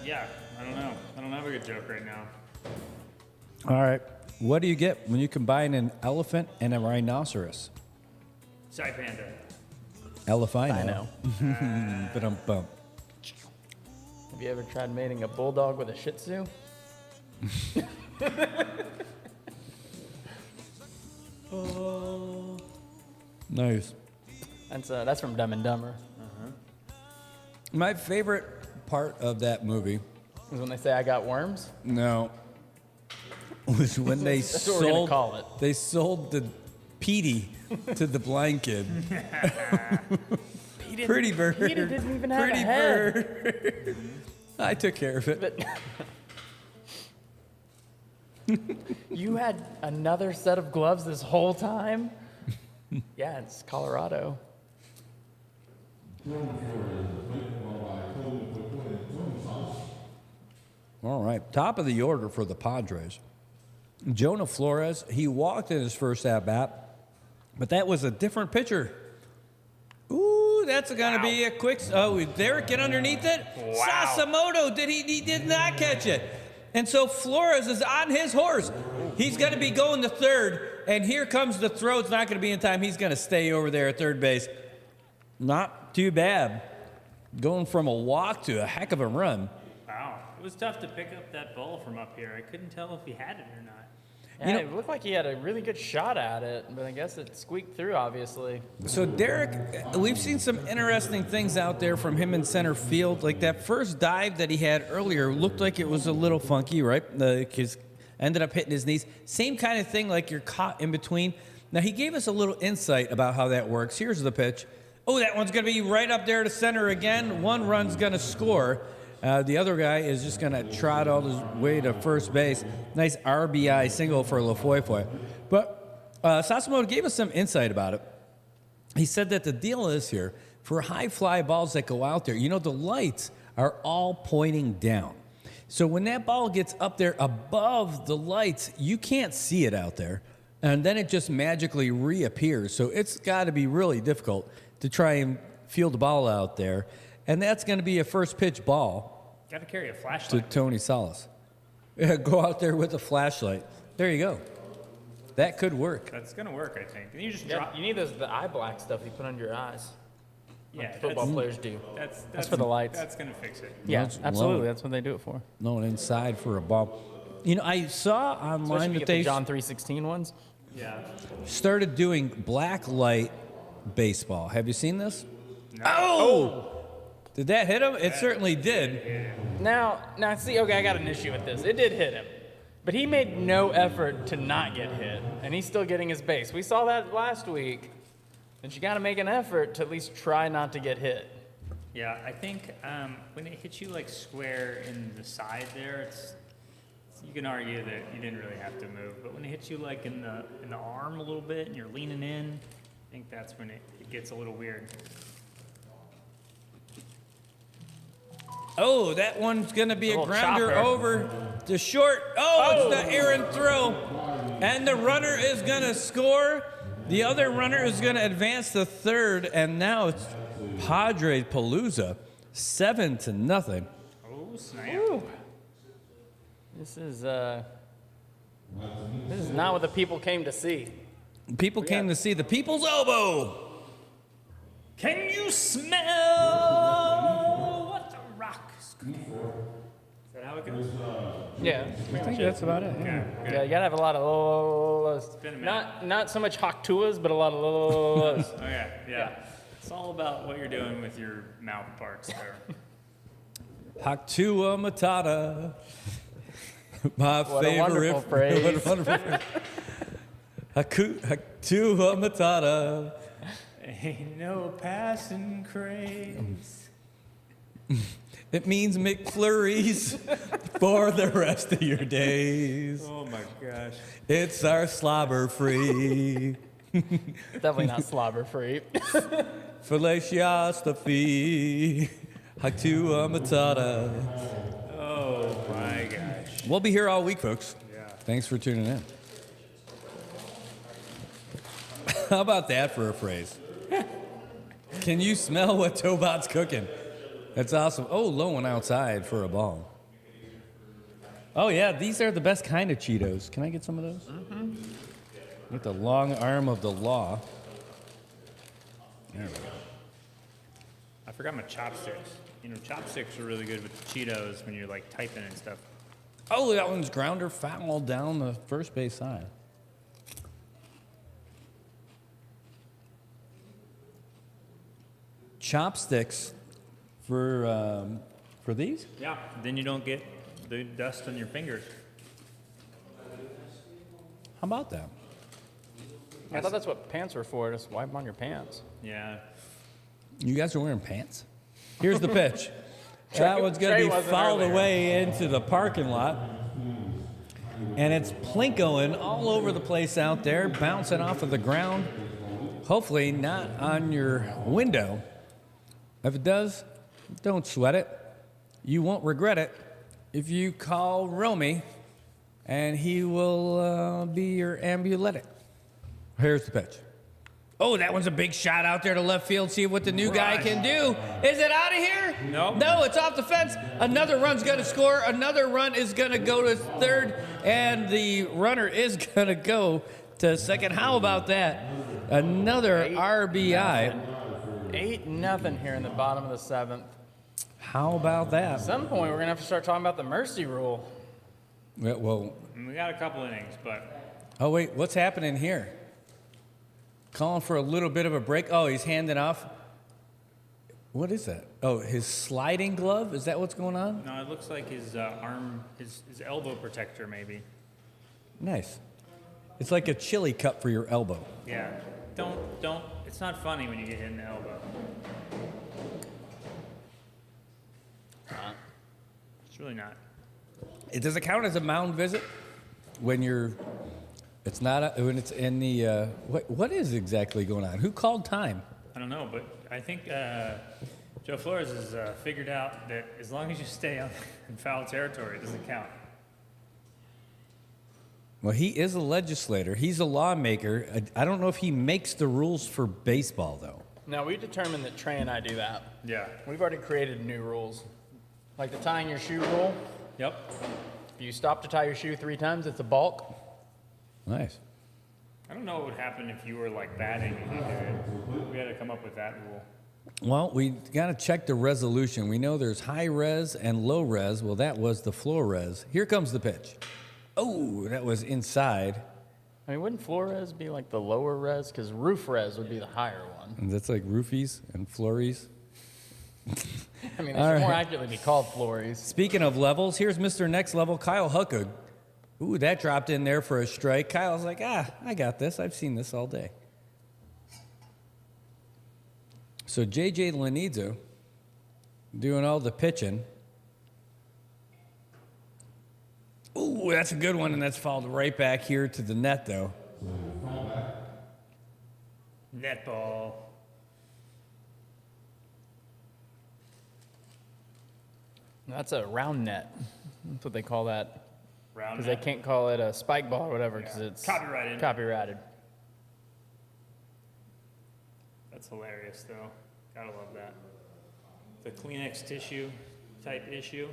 Yeah. I don't know. I don't have a good joke right now. All right. What do you get when you combine an elephant and a rhinoceros? SAIPAN. Elephino. I know. Ba-dum-bum. Have you ever tried mating a bulldog with a Shih Tzu? Nice. That's from Dumb and Dumber. My favorite part of that movie, Is when they say I got worms. was when they That's what we're gonna call it. They sold the Petey to the blind kid. Pretty bird. Petey didn't even have Pretty a head. bird. I took care of it. But you had another set of gloves this whole time? Yeah, it's Colorado. All right, top of the order for the Padres. Jonah Flores, he walked in his first at-bat, but that was a different pitcher. Ooh, that's going to be a quick... Oh, Derek, get underneath it? Wow. Sasamoto, he did not catch it. And so Flores is on his horse. He's going to be going to third, and here comes the throw. It's not going to be in time. He's going to stay over there at third base. Not too bad. Going from a walk to a heck of a run. Wow. It was tough to pick up that ball from up here. I couldn't tell if he had it or not. Yeah, it looked like he had a really good shot at it, but I guess it squeaked through, obviously. So, Derek, we've seen some interesting things out there from him in center field. Like that first dive that he had earlier looked like it was a little funky, right? His Ended up hitting his knees. Same kind of thing, like you're caught in between. Now, he gave us a little insight about how that works. Here's the pitch. Oh, that one's going to be right up there to center again. One run's going to score. The other guy is just going to trot all his way to first base. Nice RBI single for Lafoy. But Sasimoto gave us some insight about it. He said that the deal is here, for high fly balls that go out there, you know, the lights are all pointing down. So when that ball gets up there above the lights, you can't see it out there. And then it just magically reappears. So it's got to be really difficult to try and field the ball out there. And that's going to be a first pitch ball. Got to carry a To flashlight. Tony Salas. Yeah, go out there with a flashlight. There you go. That could work. That's gonna work, I think. And you just Yeah, drop. you need the eye black stuff you put under your eyes. Yeah, Football players do. That's for the lights. That's gonna fix it. Yeah, That's absolutely. low. That's what they do it for. No, inside for a ball. You know, I saw Especially online if you that get they the John 3:16 ones. Yeah. started doing black light baseball. Have you seen this? Oh! Did that hit him? It certainly did. Now, see, okay, I got an issue with this. It did hit him, but he made no effort to not get hit, and he's still getting his base. We saw that last week, and you got to make an effort to at least try not to get hit. Yeah, I think when it hits you like square in the side there, you can argue that you didn't really have to move. But when it hits you like in the arm a little bit and you're leaning in, I think that's when it gets a little weird. Oh, that one's going to be a Little grounder chopper. over to short. Oh, it's the errant throw. And the runner is going to score. The other runner is going to advance to third. And now it's Padres Palooza, 7-0. Oh, snap. Whew. This is not what the people came to see. People came to see the people's elbow. Can you smell what the rock is cooking? Is that how it goes? Yeah. I think that's about it. Okay, good. Yeah, you gotta have a lot of been a minute. not so much haktuas, but a lot of Okay, yeah. It's all about what you're doing with your mouth parts there. Haktua Matata. My What a favorite wonderful phrase. What a wonderful phrase. Haktua Matata. Ain't no passing craze. It means McFlurries for the rest of your days. Oh my gosh. It's our slobber free. Definitely not slobber free. Fallacious the fee. Haktua Matata. Oh my gosh. We'll be here all week, folks. Yeah. Thanks for tuning in. How about that for a phrase? Can you smell what Tobot's cooking? That's awesome. Oh, low one outside for a ball. Oh, yeah, these are the best kind of Cheetos. Can I get some of those? Mm-hmm. With the long arm of the law. There we go. I forgot my chopsticks. You know, chopsticks are really good with the Cheetos when you're like typing and stuff. Oh, that one's grounder foul down the first base side. Chopsticks for these? Yeah. Then you don't get the dust on your fingers. How about that? I thought that's what pants were for, just wipe on your pants. Yeah. You guys are wearing pants? Here's the pitch. That one's going to Trey be wasn't fouled earlier. away into the parking lot. And it's plinkoing all over the place out there, bouncing off of the ground. Hopefully not on your window. If it does, don't sweat it. You won't regret it if you call Romy, and he will be your amuletic. Here's the pitch. Oh, that one's a big shot out there to left field. See what the new guy can do. Is it out of here? No. No, it's off the fence. Another run's going to score. Another run is going to go to third, and the runner is going to go to second. How about that? Another RBI. 8-0 here in the bottom of the seventh. How about that? At some point, we're gonna have to start talking about the mercy rule. Well, And we got a couple innings, but oh, wait, what's happening here? Calling for a little bit of a break. Oh, he's handing off. What is that? Oh, his sliding glove? Is that what's going on? no, it looks like his arm, his elbow protector maybe. Nice. It's like a chili cup for your elbow. Yeah. Don't. It's not funny when you get hit in the elbow. It's really not. Does it count as a mound visit when you're? It's not when it's in the. What is exactly going on? Who called time? I don't know, but I think Joe Flores has figured out that as long as you stay in foul territory, it doesn't count. Well, he is a legislator. He's a lawmaker. I don't know if he makes the rules for baseball, though. No, we determined that Trey and I do that. Yeah. We've already created new rules. Like the tying your shoe rule. Yep. If you stop to tie your shoe 3 times, it's a balk. Nice. I don't know what would happen if you were like batting and you did it. We had to come up with that rule. Well, we got to check the resolution. We know there's high res and low res. Well, that was the floor res. Here comes the pitch. Oh, that was inside. I mean, wouldn't floor res be like the lower res? Because roof res would be the higher one. And that's like roofies and floories. I mean, it should more accurately be called floories. Speaking of levels, here's Mr. Next Level, Kyle Huckag. Ooh, that dropped in there for a strike. Kyle's like, I got this. I've seen this all day. So J.J. Lanizo doing all the pitching. Ooh, that's a good one, and that's fouled right back here to the net, though. Net ball. That's a round net. That's what they call that. Round Because net. they can't call it a spike ball or whatever because it's Copyrighted. Copyrighted. That's hilarious, though. Gotta love that. The Kleenex tissue type issue.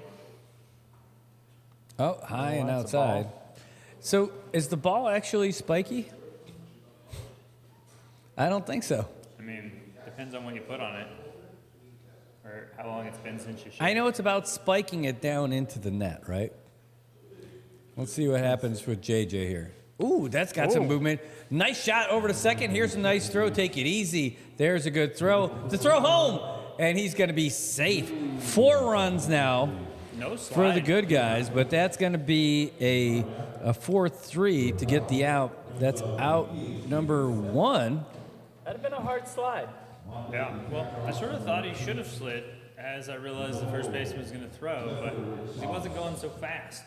Oh, high and that's a outside. ball. So is the ball actually spiky? I don't think so. I mean, depends on what you put on it. Or how long it's been since you shot. I know it's about spiking it down into the net, right? Let's see what happens with JJ here. Ooh, that's got some movement. Nice shot over to second. Here's a nice throw. Take it easy. There's a good throw. To throw home. And he's going to be safe. 4 runs now No slide. for the good guys, but that's going to be a 4-3 to get the out. That's out number 1. That'd have been a hard slide. Yeah, well, I sort of thought he should have slid as I realized the first baseman was going to throw, but he wasn't going so fast.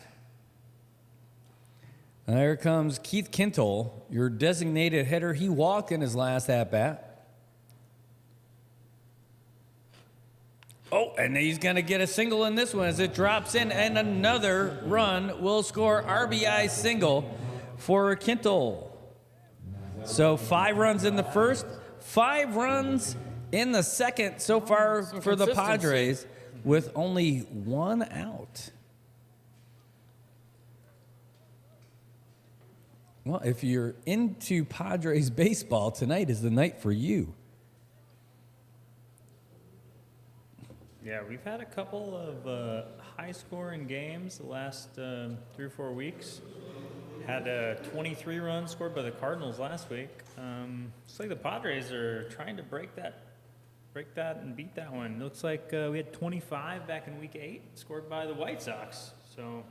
And there comes Keith Kintle, your designated hitter. He walked in his last at-bat. Oh, and he's going to get a single in this one as it drops in, and another run will score RBI single for Kintle. So 5 runs in the first, 5 runs in the second so far for the Padres with only 1 out. Well, if you're into Padres baseball, tonight is the night for you. Yeah, we've had a couple of high-scoring games the last 3 or 4 weeks. Had a 23 run scored by the Cardinals last week. Looks like the Padres are trying to break that and beat that one. Looks like we had 25 back in week 8 scored by the White Sox. So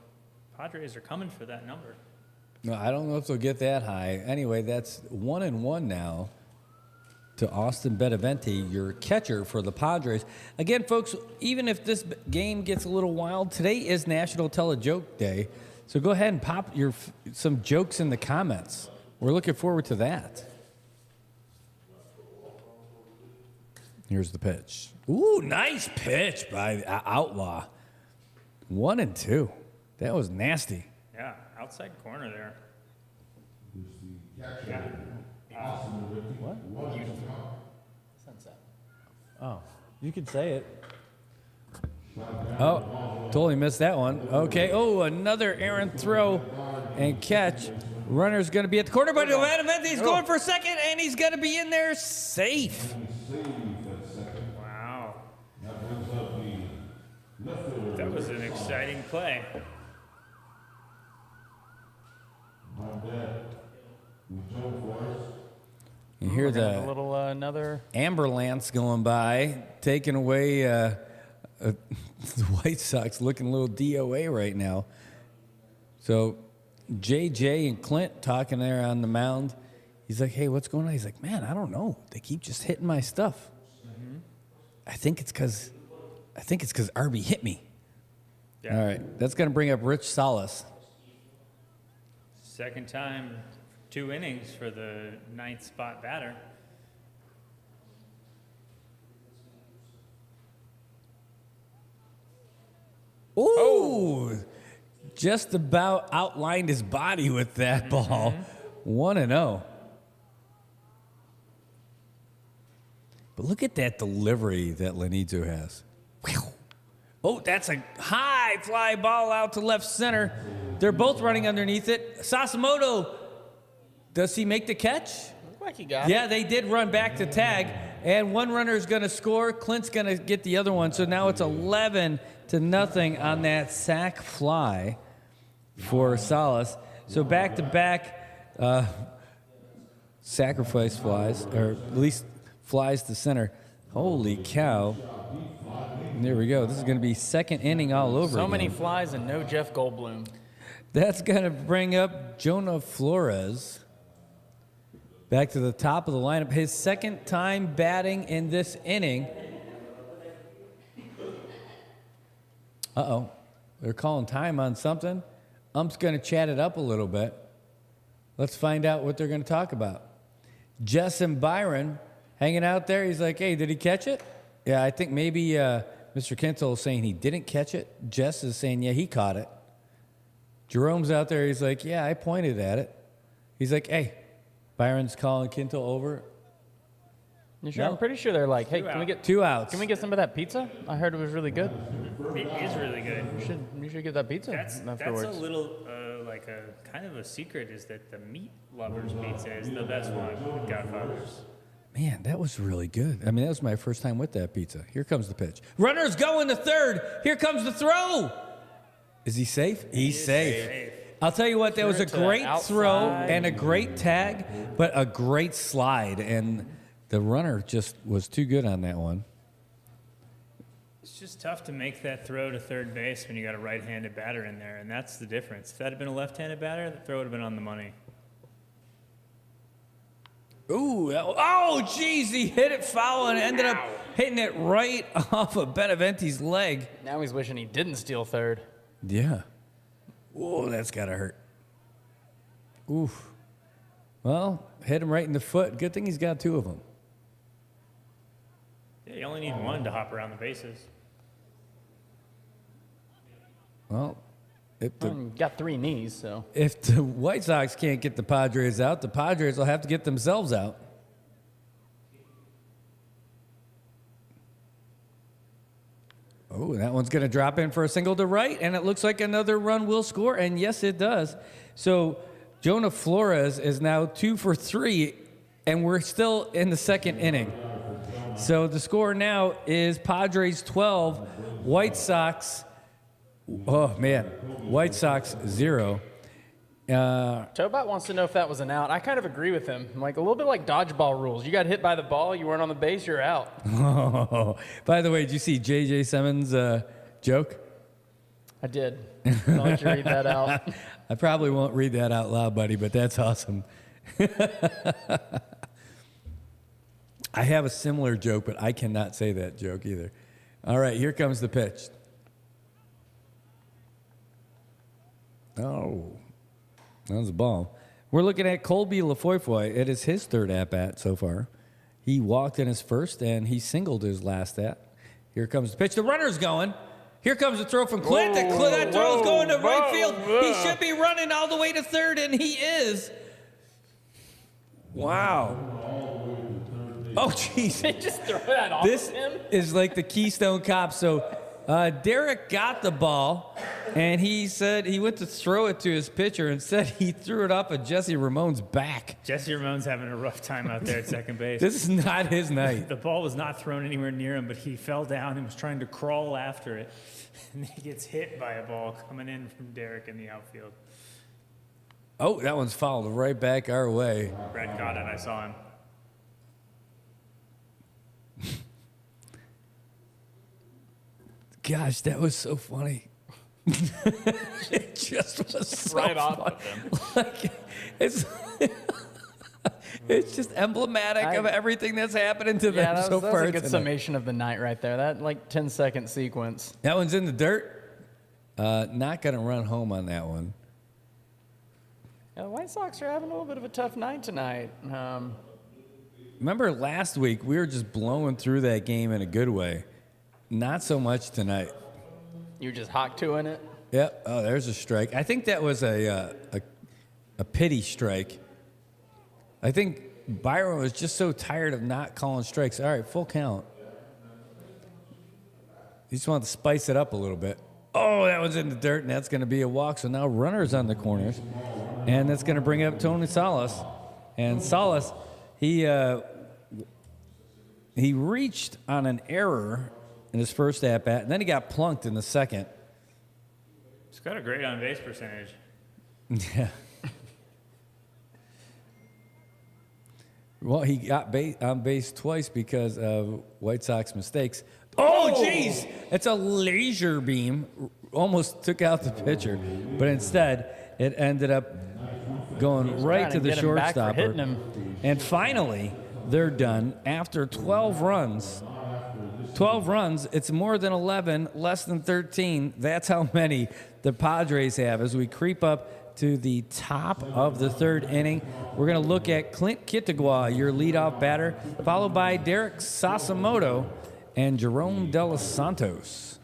Padres are coming for that number. No, I don't know if they'll get that high. Anyway, that's 1-1 now to Austin Benavente, your catcher for the Padres. Again, folks, even if this game gets a little wild, today is National Tell a Joke Day. So go ahead and pop some jokes in the comments. We're looking forward to that. Here's the pitch. Ooh, nice pitch by Outlaw. 1-2. That was nasty. Yeah, outside corner there. Oh, you could say it. Oh, totally missed that one. Okay. Oh, another errant throw and catch. Runner's going to be at the corner, but Benavente's going for second, and he's going to be in there safe. Wow. That was an exciting play. You hear A the little another. ambulance going by, taking away the White Sox looking a little DOA right now. So JJ and Clint talking there on the mound. He's like, hey, what's going on? He's like, man, I don't know. They keep just hitting my stuff. Mm-hmm. I think it's because Arby hit me. Yeah. All right, that's going to bring up Rich Salas. Second time, 2 innings for the 9th spot batter. Ooh, just about outlined his body with that ball. 1-0. But look at that delivery that Lenito has. Oh, that's a high fly ball out to left center. They're both running underneath it. Sasimoto, does he make the catch? Looked like he got it. Yeah, they did run back to tag, and one runner is going to score. Clint's going to get the other one. So now it's 11-0 on that sac fly for Salas. So back-to-back sacrifice flies, or at least flies to center. Holy cow. There we go. This is going to be second inning all over So again. many flies and no Jeff Goldblum. That's going to bring up Jonah Flores back to the top of the lineup. His second time batting in this inning. Uh-oh. They're calling time on something. Ump's going to chat it up a little bit. Let's find out what they're going to talk about. Jess and Byron hanging out there. He's like, hey, did he catch it? Yeah, I think maybe Mr. Kintle is saying he didn't catch it. Jess is saying, yeah, he caught it. Jerome's out there. He's like, yeah, I pointed at it. He's like, hey, Byron's calling Kintle over. You sure? No. I'm pretty sure they're like, hey, can we get 2 outs. Can we get some of that pizza? I heard it was really good. It is really good. You should get that pizza afterwards. That's a little, like a kind of a secret is that the meat lovers pizza is the best one with Godfather's. Man, that was really good. I mean, that was my first time with that pizza. Here comes the pitch. Runners going to third. Here comes the throw. Is he safe? He's safe. I'll tell you what, that was a great throw and a great tag, but a great slide. And the runner just was too good on that one. It's just tough to make that throw to third base when you got a right-handed batter in there, and that's the difference. If that had been a left-handed batter, the throw would have been on the money. Ooh, oh, geez, he hit it foul and ended up hitting it right off of Beneventi's leg. Now he's wishing he didn't steal third. Yeah. Oh, that's got to hurt. Oof. Well, hit him right in the foot. Good thing he's got 2 of them. Yeah, you only need 1 to hop around the bases. Well, Got 3 knees, so. if the White Sox can't get the Padres out, the Padres will have to get themselves out. Oh, that one's going to drop in for a single to right, and it looks like another run will score, and yes, it does. So Jonah Flores is now 2 for 3, and we're still in the second inning. So the score now is Padres 12, White Sox, White Sox 0. Tobot wants to know if that was an out. I kind of agree with him. Like a little bit like dodgeball rules. You got hit by the ball, you weren't on the base, you're out. Oh, by the way, did you see J.J. Simmons' joke? I did. I'll let you read that out. I probably won't read that out loud, buddy, but that's awesome. I have a similar joke, but I cannot say that joke either. All right, here comes the pitch. Oh, that was a ball. We're looking at Colby Lafoyfoy. It is his third at-bat so far. He walked in his first, and he singled his last at. Here comes the pitch. The runner's going. Here comes the throw from Clint. That throw's going to right field. He should be running all the way to third, and he is. Wow. Oh, jeez. They just throw that off This of him? is like the Keystone Cop. So Derek got the ball, and he said he went to throw it to his pitcher and said he threw it off of Jesse Ramon's back. Jesse Ramon's having a rough time out there at second base. This is not his night. The ball was not thrown anywhere near him, but he fell down and was trying to crawl after it. And then he gets hit by a ball coming in from Derek in the outfield. Oh, that one's fouled right back our way. Brad got it. I saw him. Gosh, that was so funny. It just was so Right off fun. of him. Like, it's it's just emblematic of everything that's happening to Yeah, them that so was far a good tonight. summation of the night right there. That like 10-second sequence. That one's in the dirt. Not going to run home on that one. Yeah, the White Sox are having a little bit of a tough night tonight. Remember last week, we were just blowing through that game in a good way. Not so much tonight. You just hawk two in it. Yep. Oh, there's a strike. I think that was a pity strike. I think Byron was just so tired of not calling strikes. All right, full count. He just wanted to spice it up a little bit. Oh, that was in the dirt, and that's going to be a walk. So now runners on the corners, and that's going to bring up Tony Salas. And Salas, he reached on an error in his first at-bat, and then he got plunked in the second. He's got a great on-base percentage. Yeah. Well, he got on base twice because of White Sox mistakes. Oh, jeez! It's a laser beam. Almost took out the pitcher, but instead it ended up going right to the shortstopper. Hitting him. And finally, they're done after 12 runs. 12 runs, it's more than 11, less than 13. That's how many the Padres have as we creep up to the top of the third inning. We're going to look at Clint Kittigwa, your leadoff batter, followed by Derek Sasimoto and Jerome De Los Santos.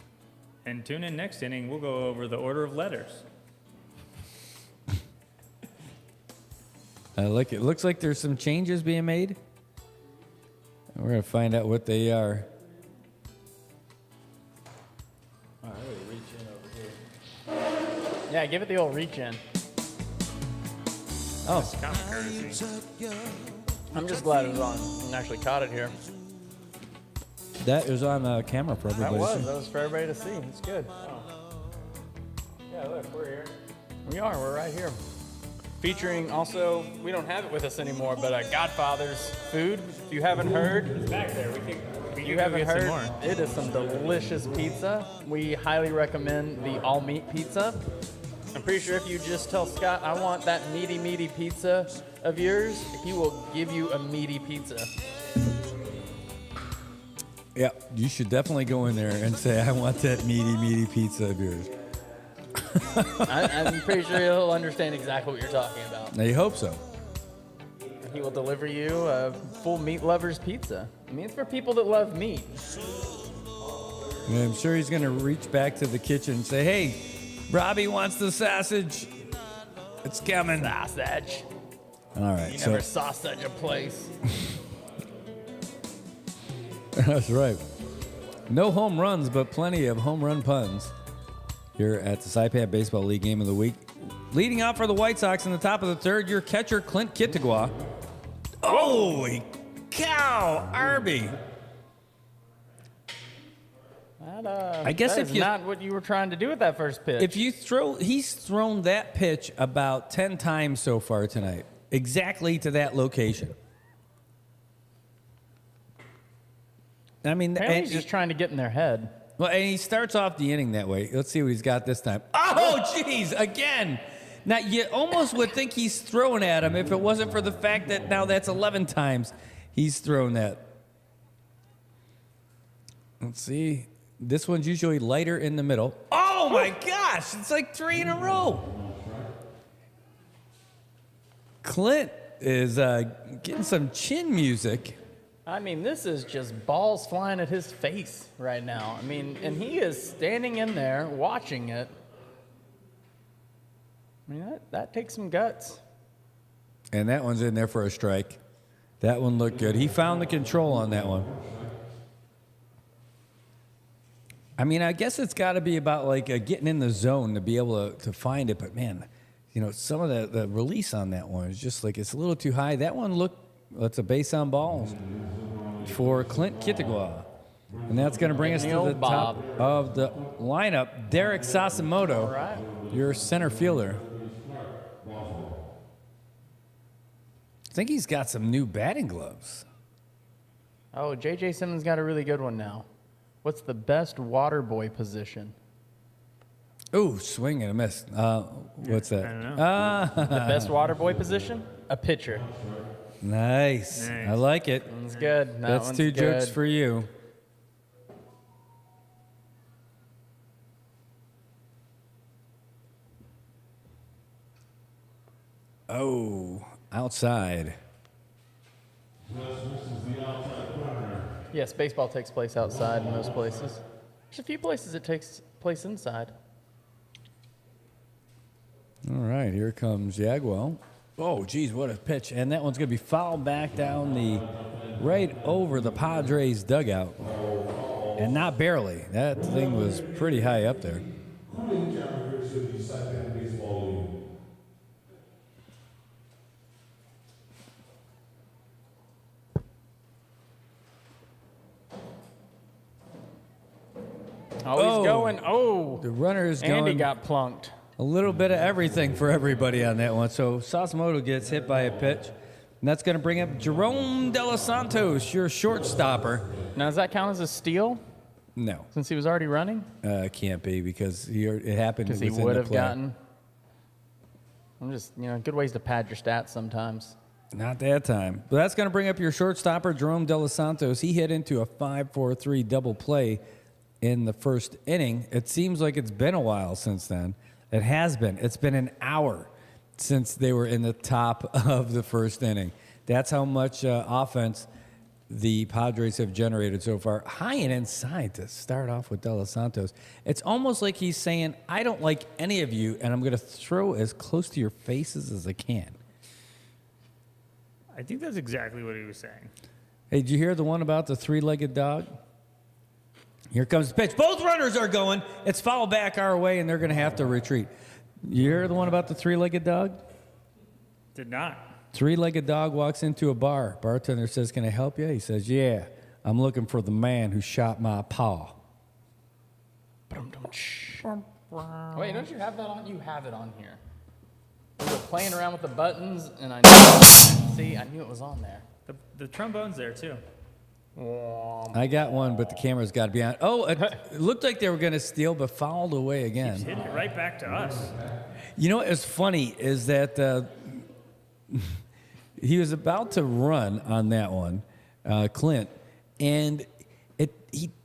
And tune in next inning. We'll go over the order of letters. I like it. Looks like there's some changes being made. We're going to find out what they are. Yeah, give it the old reach in. Oh, It's common courtesy. I'm just glad it was on and actually caught it here. that is on camera for everybody. That was for everybody to see. It's good. Oh. Yeah, look, we're here. We're right here. Featuring also, we don't have it with us anymore, but Godfather's food. If you haven't heard, It's back there. We you can haven't get some heard, more. it is some delicious pizza. We highly recommend the all-meat pizza. I'm pretty sure if you just tell Scott, I want that meaty pizza of yours, he will give you a meaty pizza. Yeah, you should definitely go in there and say, I want that meaty pizza of yours. I'm pretty sure he'll understand exactly what you're talking about. I hope so. He will deliver you a full meat lover's pizza. I mean, it's for people that love meat. And I'm sure he's going to reach back to the kitchen and say, hey, Robbie wants the sausage. It's coming. Sausage. All right. You never sausage a place. That's right. No home runs, but plenty of home run puns here at the SAIPAN Baseball League Game of the Week. Leading off for the White Sox in the top of the third, your catcher, Clint Kittigwa. Holy cow, Arby. I guess That if is you not what you were trying to do with that first pitch. if you throw, he's thrown that pitch about 10 times so far tonight, exactly to that location. I mean, Apparently and he's just trying to get in their head. well, and he starts off the inning that way. Let's see what he's got this time. Oh, jeez, again. Now, you almost would think he's throwing at him if it wasn't for the fact that now that's 11 times he's thrown that. Let's see. This one's usually lighter in the middle. Oh, my gosh. It's like 3 in a row. Clint is getting some chin music. I mean, this is just balls flying at his face right now. I mean, and he is standing in there watching it. I mean, that takes some guts. And that one's in there for a strike. That one looked good. He found the control on that one. I mean, I guess it's got to be about like getting in the zone to be able to find it. But man, you know, some of the release on that one is just like it's a little too high. That one that's a base on balls for Clint Kittigwa. And that's going to bring us to the top of the lineup. Derek Sasimoto, Right. your center fielder. I think he's got some new batting gloves. Oh, J.J. Simmons got a really good one now. What's the best water boy position? Ooh, swing and a miss. What's that? I don't know. The best water boy position? A pitcher. Nice. Nice. I like it. That's good. That's one's two good. jokes for you. Oh, outside. Yes, baseball takes place outside in most places. There's a few places it takes place inside. All right, here comes Yagwell. Oh, geez, what a pitch. And that one's going to be fouled back down right over the Padres dugout. And not barely. That thing was pretty high up there. Oh, he's going. Oh, The runner is Andy going got plunked. a little bit of everything for everybody on that one. So Sasimoto gets hit by a pitch. And that's going to bring up Jerome De Los Santos, your shortstopper. Now, does that count as a steal No, since he was already running? can't be because it happened Because he within would the have play. gotten. I'm just, good ways to pad your stats sometimes. Not that time. But that's going to bring up your shortstopper, Jerome De Los Santos. He hit into a 5-4-3 double play in the first inning. It seems like it's been a while since then. It has been. It's been an hour since they were in the top of the first inning. That's how much offense the Padres have generated so far. High and inside to start off with De Los Santos. It's almost like he's saying, I don't like any of you, and I'm going to throw as close to your faces as I can. I think that's exactly what he was saying. Hey, did you hear the one about the three-legged dog? Here comes the pitch. Both runners are going. It's fouled back our way, and they're going to have to retreat. You hear the one about the three-legged dog? Did not. Three-legged dog walks into a bar. Bartender says, can I help you? He says, yeah, I'm looking for the man who shot my paw. Wait, don't you have that on? You have it on here. We were playing around with the buttons, and I knew. See, I knew it was on there. The trombone's there, too. I got one, but the camera's got to be on. Oh, it looked like they were going to steal, but fouled away again. He's hitting it right back to us. You know what is funny is that he was about to run on that one, Clint, and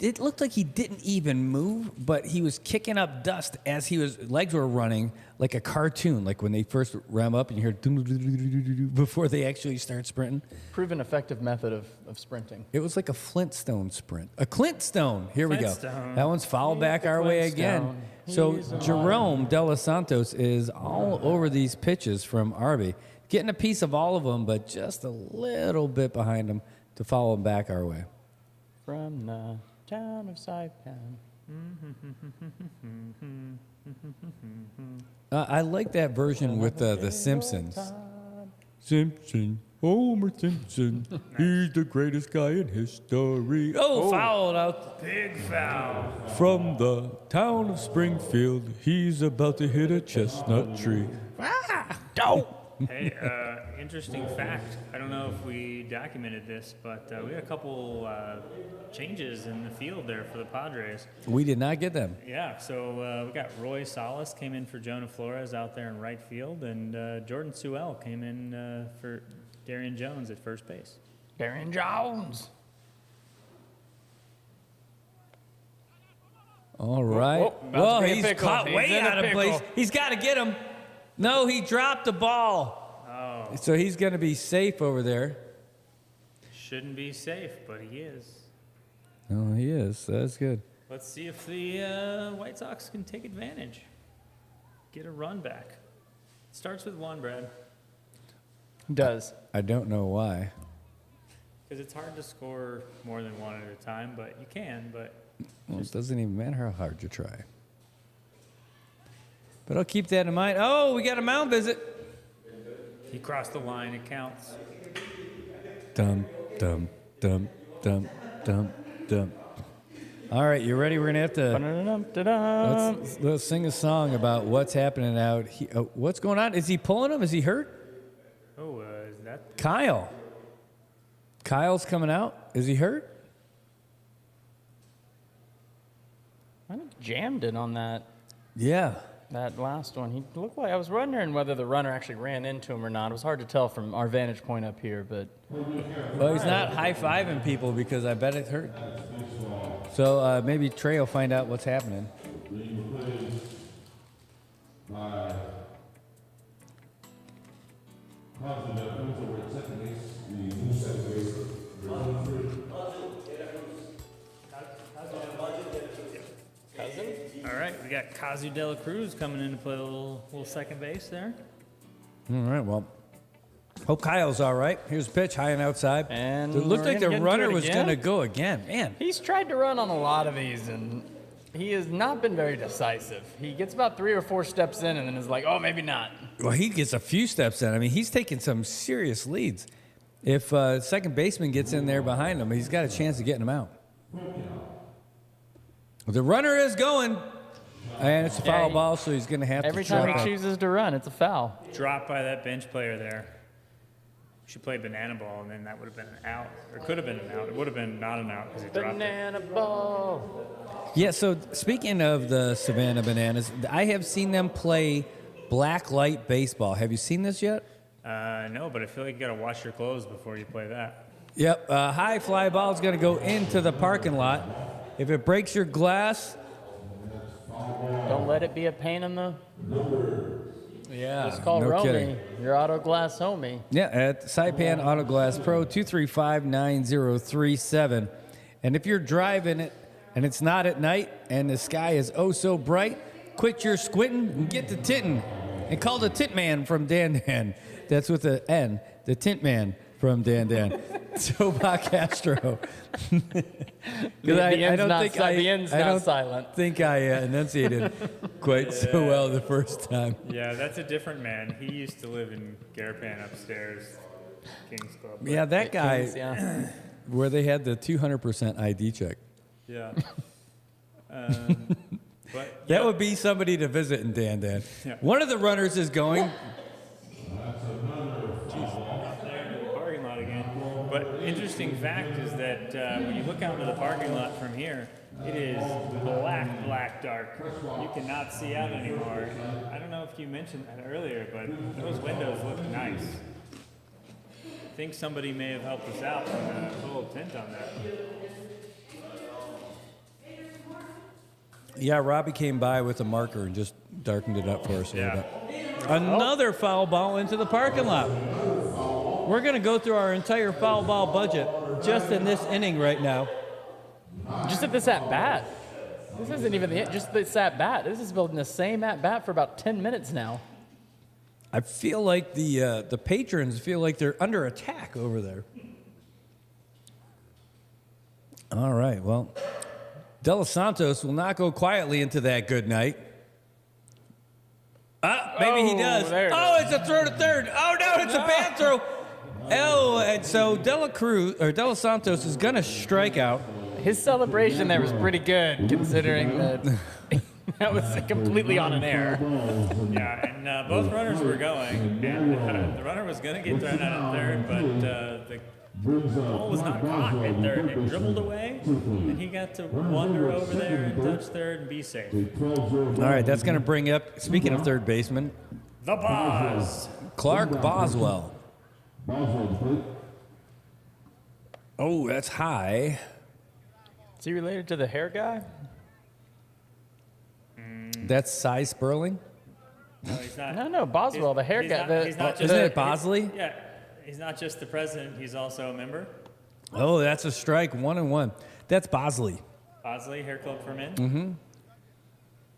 it looked like he didn't even move, but he was kicking up dust as his legs were running like a cartoon, like when they first ram up and you hear before they actually start sprinting. Proven effective method of sprinting. It was like a Flintstone sprint. A Clintstone. Here we go. Flintstone. That one's fouled back our way again. So Jerome De Los Santos is all over these pitches from Arby, getting a piece of all of them, but just a little bit behind him to follow him back our way. From the town of Saipan. I like that version with the Simpsons. Simpson, Homer Simpson, he's the greatest guy in history. Oh, fouled out. Big foul. From the town of Springfield, he's about to hit a chestnut tree. Hey, interesting fact. I don't know if we documented this, but we had a couple changes in the field there for the Padres. We did not get them. Yeah, so we got Roy Salas came in for Jonah Flores out there in right field, and Jordan Sewell came in for Darian Jones at first base. Darian Jones. All right. About to Whoa, be a he's pickle. caught He's way in a out of pickle. place. He's got to get him. No, he dropped the ball. Oh, So he's going to be safe over there. shouldn't be safe, but he is. Oh, he is. That's good. Let's see if the White Sox can take advantage. Get a run back. Starts with one, Brad, Does. I don't know why. because it's hard to score more than one at a time, but you can, but Well, it doesn't even matter how hard you try. But I'll keep that in mind. Oh, we got a mound visit. he crossed the line, it counts. Dum, dum, dum, dum, dum, dum. All right, you ready? We're going to have to let's sing a song about what's happening out here. What's going on? Is he pulling him? Is he hurt? Oh, is that? Kyle. Kyle's coming out. Is he hurt? I think jammed it on that. Yeah. That last one, he looked like I was wondering whether the runner actually ran into him or not. It was hard to tell from our vantage point up here, but Well, he's not high-fiving people because I bet it hurt. So maybe Trey will find out what's happening. All right, we got Kazu de la Cruz coming in to play a little second base there. All right, well, hope Kyle's all right. Here's a pitch, high and outside. And it looked we're like gonna the get into runner it was again. going to go again. Man, he's tried to run on a lot of these, and he has not been very decisive. He gets about 3 or 4 steps in, and then is like, oh, maybe not. well, he gets a few steps in. I mean, he's taking some serious leads. If second baseman gets in there behind him, he's got a chance of getting him out. The runner is going, and it's a foul ball, so he's going to have Every to time drop he it. chooses to run, it's a foul. Dropped by that bench player there. Should play banana ball, and then that would have been an out, or could have been an out. It would have been not an out because he dropped it. Banana ball. Yeah, so speaking of the Savannah Bananas, I have seen them play black light baseball. Have you seen this yet? No, but I feel like you got to wash your clothes before you play that. Yep, high fly ball is going to go into the parking lot. If it breaks your glass, Don't let it be a pain in the... yeah, Just call no Romy, kidding. your auto glass homie. Yeah, at SAIPAN Auto Glass Pro, 235-9037. And if you're driving it and it's not at night and the sky is oh so bright, quit your squinting and get the tintin'. And call the Tint Man from Dan Dan. That's with an N, the Tint Man from Dan Dan. Toba Castro. The end's not silent. I think I enunciated quite so well the first time. Yeah, that's a different man. He used to live in Garapan upstairs, Kings Club. Yeah, that guy, Kings, yeah. where they had the 200% ID check. Yeah. But That would be somebody to visit in Dan Dan. Yeah. One of the runners is going. there into the parking lot again. But interesting fact is that when you look out into the parking lot from here, it is black, dark. You cannot see out anymore. I don't know if you mentioned that earlier, but those windows look nice. I think somebody may have helped us out and put a little tint on that. Yeah, Robbie came by with a marker and just darkened it up for us a little Yeah. bit. Another foul ball into the parking lot. We're going to go through our entire foul ball budget just in this inning right now. Just at this at-bat. This isn't even just this at-bat. This has been the same at-bat for about 10 minutes now. I feel like the patrons feel like they're under attack over there. All right, well, De Los Santos will not go quietly into that good night. Maybe he does. There it It's a throw to third. Oh, no, it's a bad throw. Oh, and so De Los Santos is going to strike out. His celebration there was pretty good, considering that that was completely on an error. Yeah, and both runners were going, and the runner was going to get thrown out at third, but the ball was not caught at third. It dribbled away, and he got to wander over there and touch third and be safe. All right, that's going to bring up, speaking of third baseman, The Boz. Clark Boswell. Oh, that's high. Is he related to the hair guy? That's Cy Sperling. No, he's not. No, Boswell, the hair he's guy. not- he's not just- Isn't it Bosley? Yeah, he's not just the president, he's also a member. Oh, that's a strike, 1-1. That's Bosley. Bosley, Hair Club for Men. Mm-hmm.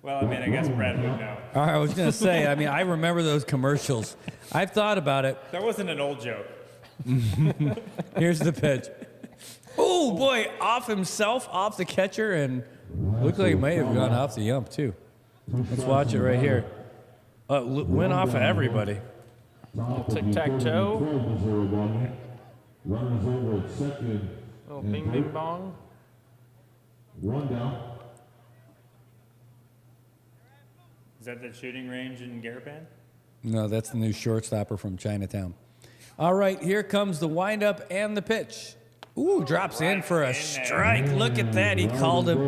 Well, I mean, I guess Brad would know. All right, I was going to say, I mean, I remember those commercials. I've thought about it. That wasn't an old joke. Here's the pitch. Oh, boy, off himself, off the catcher, and looked like it may have gone off the ump, too. Let's watch it right here. Went off of everybody. Tic-tac-toe. Runners over at second. Little bing, bing, bong. One down. Is that the shooting range in Garapan? No, that's the new shortstopper from Chinatown. All right, here comes the windup and the pitch. Ooh, drops in for a strike. Look at that. He called him.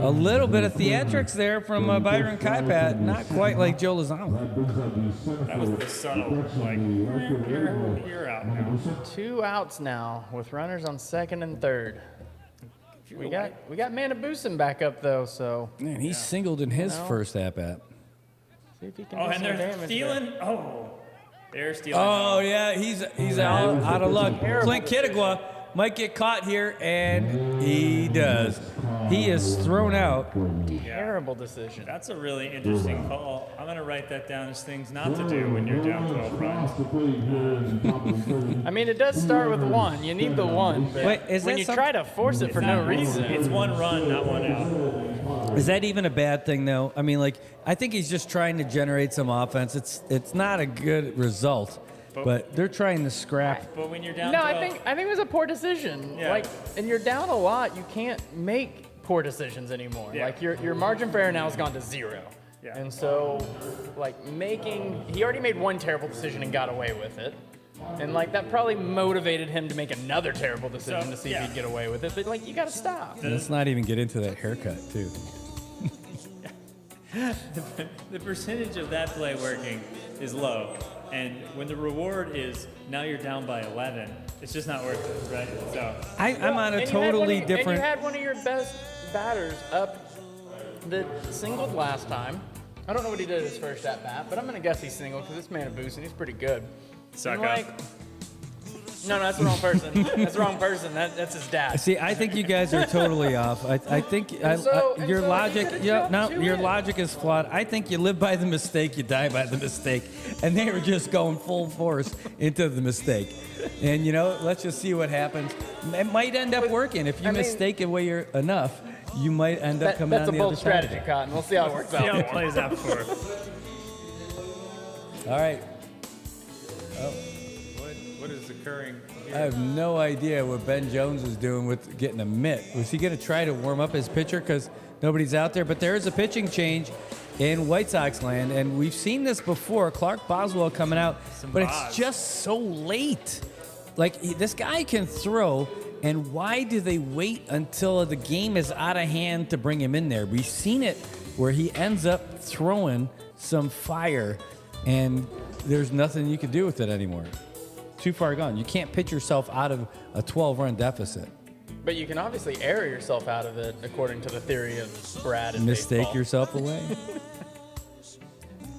A little bit of theatrics there from Byron Kaipat. Not quite like Joe Lozano. That was the subtle, like, you're out now. 2 outs now with runners on second and third. We got Manabusen back up though, so Man, he singled in his first at-bat. see if he can Oh, do and some they're damage there. stealing. Oh, they're stealing. Oh, yeah, he's out of luck. Clint Kittigwa might get caught here, and he does. He is thrown out. Terrible decision. That's a really interesting call. I'm going to write that down as things not to do when you're down 12 runs. I mean, it does start with 1. You need the 1, but Wait, is when that you some- try to force it for no reason. It's 1 run, not 1 out. Is that even a bad thing, though? I mean, like, I think he's just trying to generate some offense. It's not a good result, but they're trying to scrap. But when you're down No, 12, I think it was a poor decision. Yeah. Like, and you're down a lot. You can't make poor decisions anymore. Yeah. Like your margin for error now has gone to 0. Yeah. And so, like he already made 1 terrible decision and got away with it. And like that probably motivated him to make another terrible decision So, to see yeah. if he'd get away with it. But like you got to stop. Let's not even get into that haircut, too. the percentage of that play working is low. And when the reward is now you're down by 11, it's just not worth it, right? So I'm on a And totally you different. had one of your best batters up that singled last time. I don't know what he did his first at bat, but I'm gonna guess he's single because it's Manabusen and he's pretty good. suck And, up. like, no, that's the wrong person. That's the wrong person. That's his dad. See, I think you guys are totally off. I think your logic, your logic is flawed. I think you live by the mistake, you die by the mistake, and they were just going full force into the mistake. And let's just see what happens. It might end up working if you mistake away enough. You might end up coming That's on a the bold other side. strategy, Cotton. We'll see how it works See how it out. plays out for him. All right. What is occurring here? I have no idea what Ben Jones is doing with getting a mitt. Was he going to try to warm up his pitcher because nobody's out there? But there is a pitching change in White Sox land, and we've seen this before. Clark Boswell coming out, but it's just so late. Like, this guy can throw, and why do they wait until the game is out of hand to bring him in there? We've seen it where he ends up throwing some fire, and there's nothing you can do with it anymore. Too far gone. You can't pitch yourself out of a 12-run deficit. But you can obviously error yourself out of it, according to the theory of Brad and Mistake baseball. yourself away.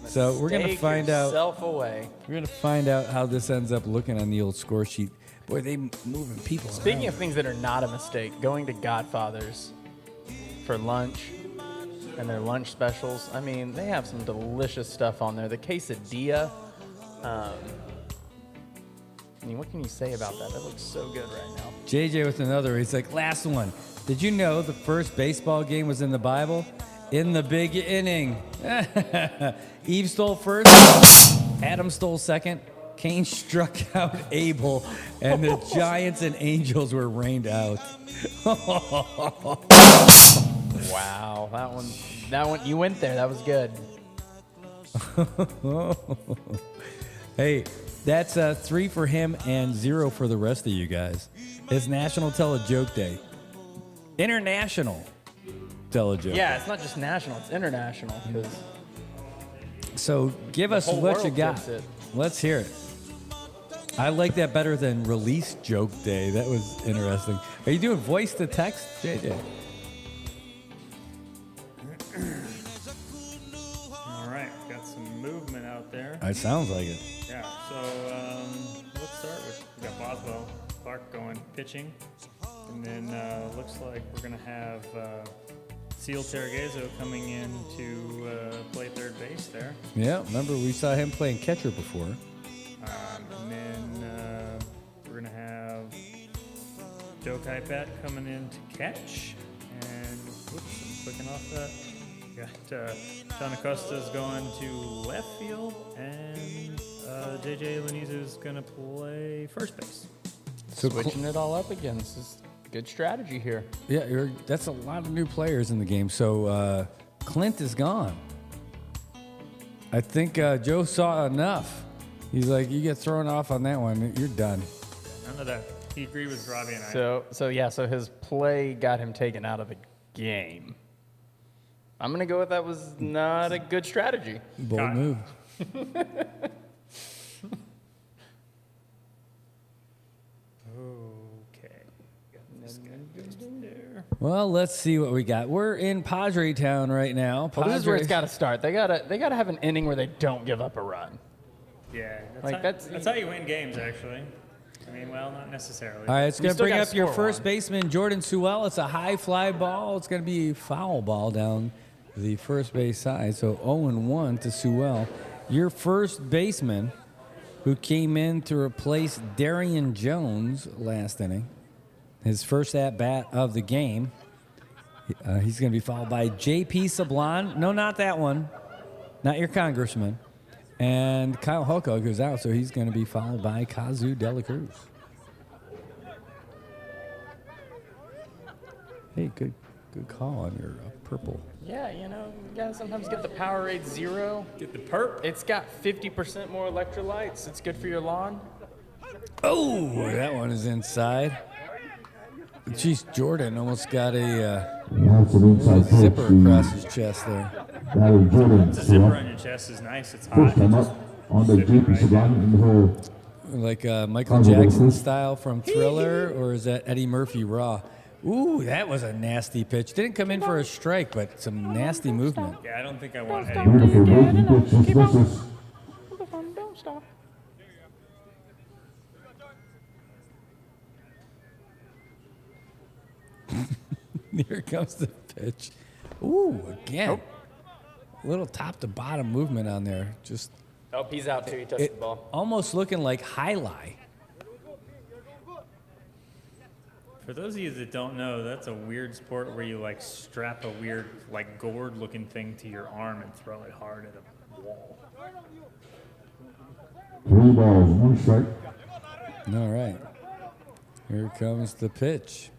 So we're gonna Take find out. yourself away. We're gonna find out how this ends up looking on the old score sheet. Boy, they moving people. Speaking around. of things that are not a mistake, going to Godfather's for lunch and their lunch specials. I mean, they have some delicious stuff on there. The quesadilla. I mean, what can you say about that? That looks so good right now. JJ with another. He's like, last one. Did you know the first baseball game was in the Bible? In the big inning. Eve stole first. Adam stole second. Cain struck out Abel, and the Giants and Angels were rained out. Wow, that one, you went there. That was good. Hey, that's 3 for him and 0 for the rest of you guys. It's National Tell a Joke Day. International Tell a Joke. Yeah, it's not just national; it's international. 'Cause So give us whole what you world got. gets it. Let's hear it. I like that better than Release Joke Day. That was interesting. Are you doing voice to text, JJ? All right, got some movement out there. It sounds like it. Yeah, so let's start with, we got Boswell, Clark going pitching. And then looks like we're going to have Seal Terragezo coming in to play third base there. Yeah, remember we saw him playing catcher before. And then we're going to have Joe Kaipat coming in to catch. And, whoops, I'm clicking off that. Got John Acosta's going to left field. And JJ Lanizu's going to play first base. So switching it all up again. This is good strategy here. Yeah, that's a lot of new players in the game. So Clint is gone. I think Joe saw enough. He's like, you get thrown off on that one, you're done. None of that He agreed with Robbie and I. So his play got him taken out of the game. I'm gonna go with that was not a good strategy. Bold move. Okay. This guy goes there. Well, let's see what we got. We're in Padre Town right now. Well, this is where it's Padres- got to start. They gotta have an inning where they don't give up a run. Yeah, Like, that's how you win games, actually. I mean, well, not necessarily. All right, it's You going to still bring gotta up your score first one. baseman, Jordan Sewell. It's a high fly ball. It's going to be a foul ball down the first base side. So 0-1 to Sewell. Your first baseman, who came in to replace Darian Jones last inning, his first at-bat of the game. He's going to be followed by J.P. Sablon. No, not that one. Not your congressman. And Kyle Hulko goes out, so he's going to be followed by Kazu De La Cruz. Hey, good call on your purple. Yeah, you gotta sometimes get the Powerade Zero. Get the perp. It's got 50% more electrolytes. It's good for your lawn. Oh, that one is inside. Jeez, Jordan almost got a That's an inside pitch. zipper across his chest there. Batter Jordan. The zipper on your chest is nice. It's hot. First time up on the JP Saban in her. Like Michael Jackson style from Thriller, or is that Eddie Murphy Raw? Ooh, that was a nasty pitch. Didn't come in for a strike, but some nasty movement. Yeah, I don't think I want Eddie. Beautiful breaking pitch. This is Don't stop. Here comes the pitch. Ooh, again. Little top to bottom movement on there. Just Oh, he's out too. He touched the ball. almost looking like highlight. For those of you that don't know, that's a weird sport where you like strap a weird like gourd looking thing to your arm and throw it hard at a wall. 3 balls, 1 strike. All right. Here comes the pitch.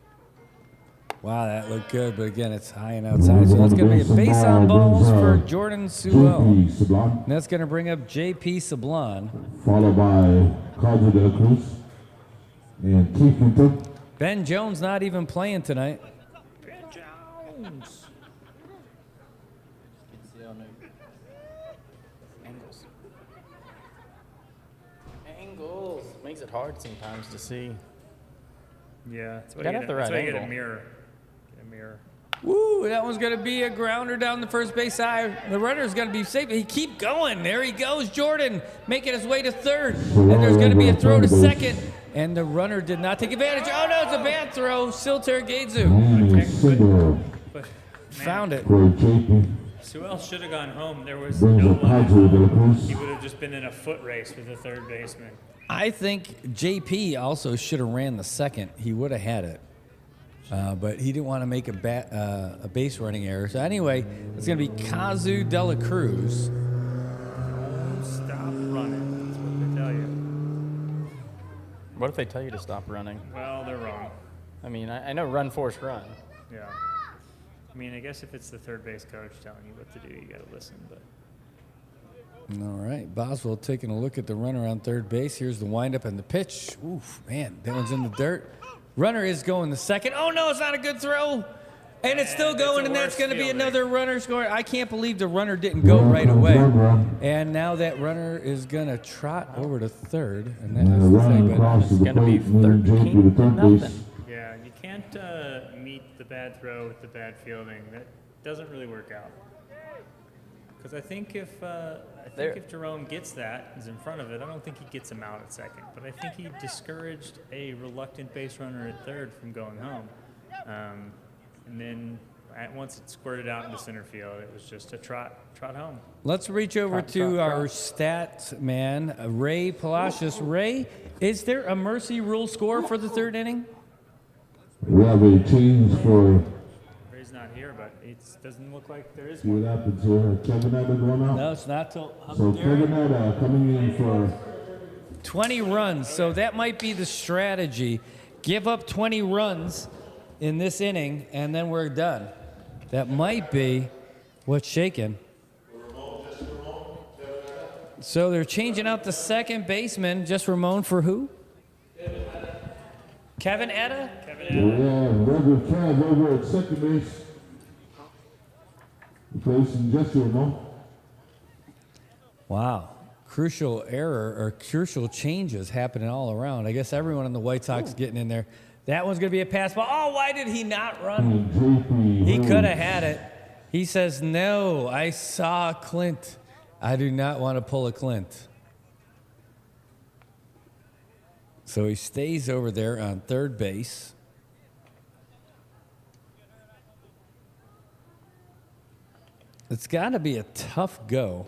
Wow, that looked good, but again, it's high and outside. So that's going to be a base on balls for Jordan Sewell. JP Saban, And that's going to bring up J.P. Sablon. followed by Carlos De La Cruz and Keith Winter. Ben Jones not even playing tonight. Ben Jones. Angles. Makes it hard sometimes to see. Yeah, that's why Gotta you have the get, that's right why you get a angle. mirror. Get a mirror. Woo, that one's going to be a grounder down the first base side. The runner's going to be safe. He keep going. There he goes, Jordan, making his way to third. And there's going to be a throw to second. And the runner did not take advantage. Oh, no, it's a bad throw. Silter Gaidzu And a single But found it. for JP. Sewell should have gone home. There was Brings no up Carlos De La one. Cruz. He would have just been in a foot race with the third baseman. I think JP also should have ran the second. He would have had it. But he didn't want to make a base running error. So anyway, it's going to be Kazu De La Cruz. Stop running. That's what they tell you. What if they tell you to stop running? Well, they're wrong. I mean, I know run, force, run. Yeah. I mean, I guess if it's the third base coach telling you what to do, you got to listen. But All right, Boswell taking a look at the runner on third base. Here's the windup and the pitch. Oof, man, that one's in the dirt. Runner is going the second. Oh, no, it's not a good throw. And it's still going, and that's going to be another runner scoring. I can't believe the runner didn't go right away. And now that runner is going to trot over to third. And that And is the running thing. across to the gonna be plate, moving JP to third base. 13-0. yeah, you can't meet the bad throw with the bad fielding. That doesn't really work out. Because I think if Jerome gets that, is in front of it, I don't think he gets him out at second. But I think he discouraged a reluctant base runner at third from going home. And then once it squirted out into center field, it was just a trot home. Let's reach over to our stats man, Ray Palacios. Ray, is there a mercy rule score for the third inning? We have a change for, Ray's not here, but it doesn't look like there is see one. what happens here. Kevin Abbott going out. No, it's not till So Kevin Abbott coming in for 20 runs. So that might be the strategy. Give up 20 runs in this inning, and then we're done. That might be what's shaking. So they're changing out the second baseman, just Ramon, for who? Kevin Etta? Regular Chad over at second base. Replacing Jesse Mo. Wow. Crucial error or crucial changes happening all around. I guess everyone in the White Sox getting in there. That one's going to be a pass ball. Oh, why did he not run? He could have had it. He says, no, I saw Clint. I do not want to pull a Clint. So he stays over there on third base. It's got to be a tough go.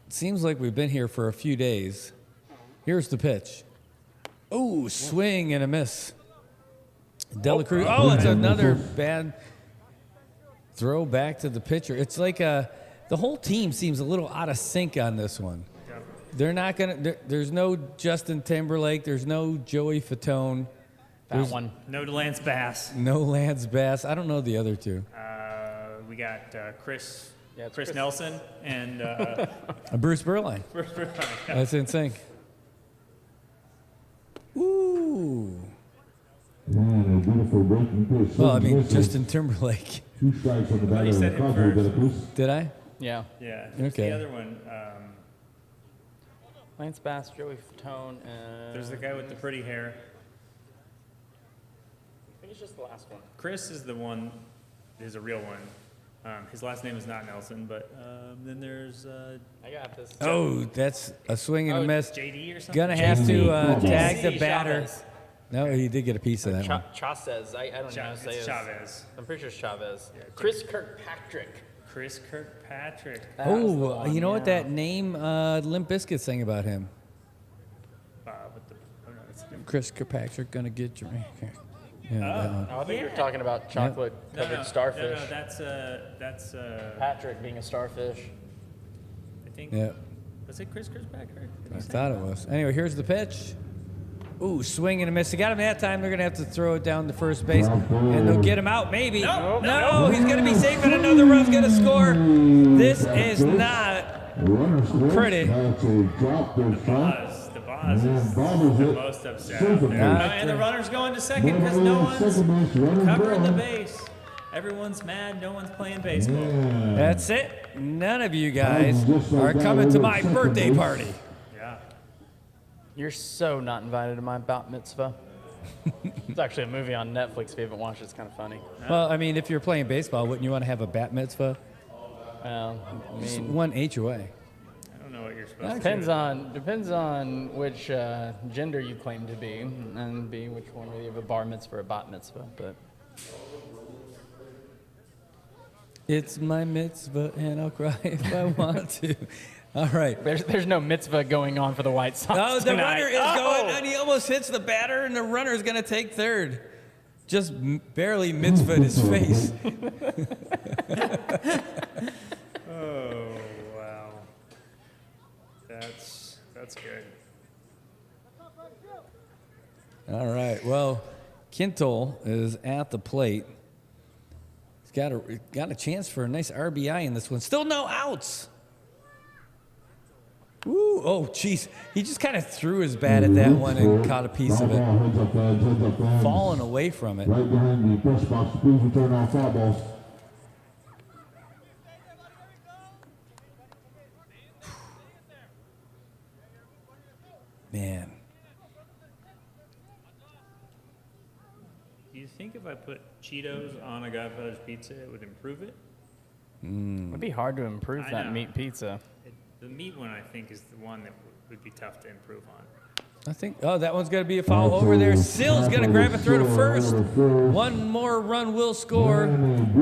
It seems like we've been here for a few days. Here's the pitch. Oh, swing and a miss. Dela Cruz. Oh, it's another bad throw back to the pitcher. It's like the whole team seems a little out of sync on this one. They're not going to, there's no Justin Timberlake. There's no Joey Fatone. One. No Lance Bass. No Lance Bass. I don't know the other two. We got Chris Chris Nelson and Bruce Berline. That's in sync. Ooh. Man, a beautiful breaking pitch. Well, I mean, Justin Timberlake. 2 strikes on the batter. you said him first. Dela Cruz. Did I? Yeah. yeah. Who's Okay. the other one? Lance Bass, Joey Fatone, and There's the guy with the pretty hair. I think it's just the last one. Chris is the one. Is a real one. His last name is not Nelson, but then there's I got this. Oh, that's a swing and a miss. JD or something. Gonna have to tag the JC batter. Chavez. No, he did get a piece of that one. Chavez. I don't know how to say It's it. Chavez. I'm pretty sure it's Chavez. Chris Kirkpatrick. Chris Kirkpatrick. That was the Oh, one, you know what yeah. that name Limp Bizkit sang about him? With the, oh no, it's different. Chris Kirkpatrick gonna get your. Yeah, that one. Oh, I think you're talking about chocolate covered starfish. No, that's Patrick being a starfish. I think. Yeah, Was it Chris Kirkpatrick? I thought it was. Anyway, here's the pitch. Ooh, swing and a miss. They got him that time. They're going to have to throw it down to first base, and they'll get him out, maybe. No, he's going to be safe, and another run's going to score. This is not pretty. The Boz is the most upset out there. And the runner's going to second because no one's covering the base. Everyone's mad. No one's playing baseball. That's it. None of you guys are coming to my birthday party. Yeah. You're so not invited to my bat mitzvah. It's actually a movie on Netflix. If you haven't watched it, it's kind of funny. Well, I mean, if you're playing baseball, wouldn't you want to have a bat mitzvah? I Just mean, one HOA. I don't know what you're supposed to depends on which gender you claim to be, and B, which one, whether you have a bar mitzvah or a bat mitzvah. But It's my mitzvah, and I'll cry if I want to. All right. there's no mitzvah going on for the White Sox Oh, the tonight. runner is going, and he almost hits the batter, and the runner is going to take third. Just barely mitzvahed his face. Oh, wow. That's good. All right. Well, Quintal is at the plate. He's got a chance for a nice RBI in this one. Still no outs. Ooh, oh, jeez. He just kind of threw his bat at that one and caught a piece of it. Falling away from it. Right behind the press box. Please return all foul balls. Man. Do you think if I put Cheetos on a Godfather's pizza, it would improve it? It'd be hard to improve I that know. meat pizza. The meat one, I think, is the one that would be tough to improve on. I think, oh, that one's going to be a foul over there. Sill's going to grab it through to first. One more run will score.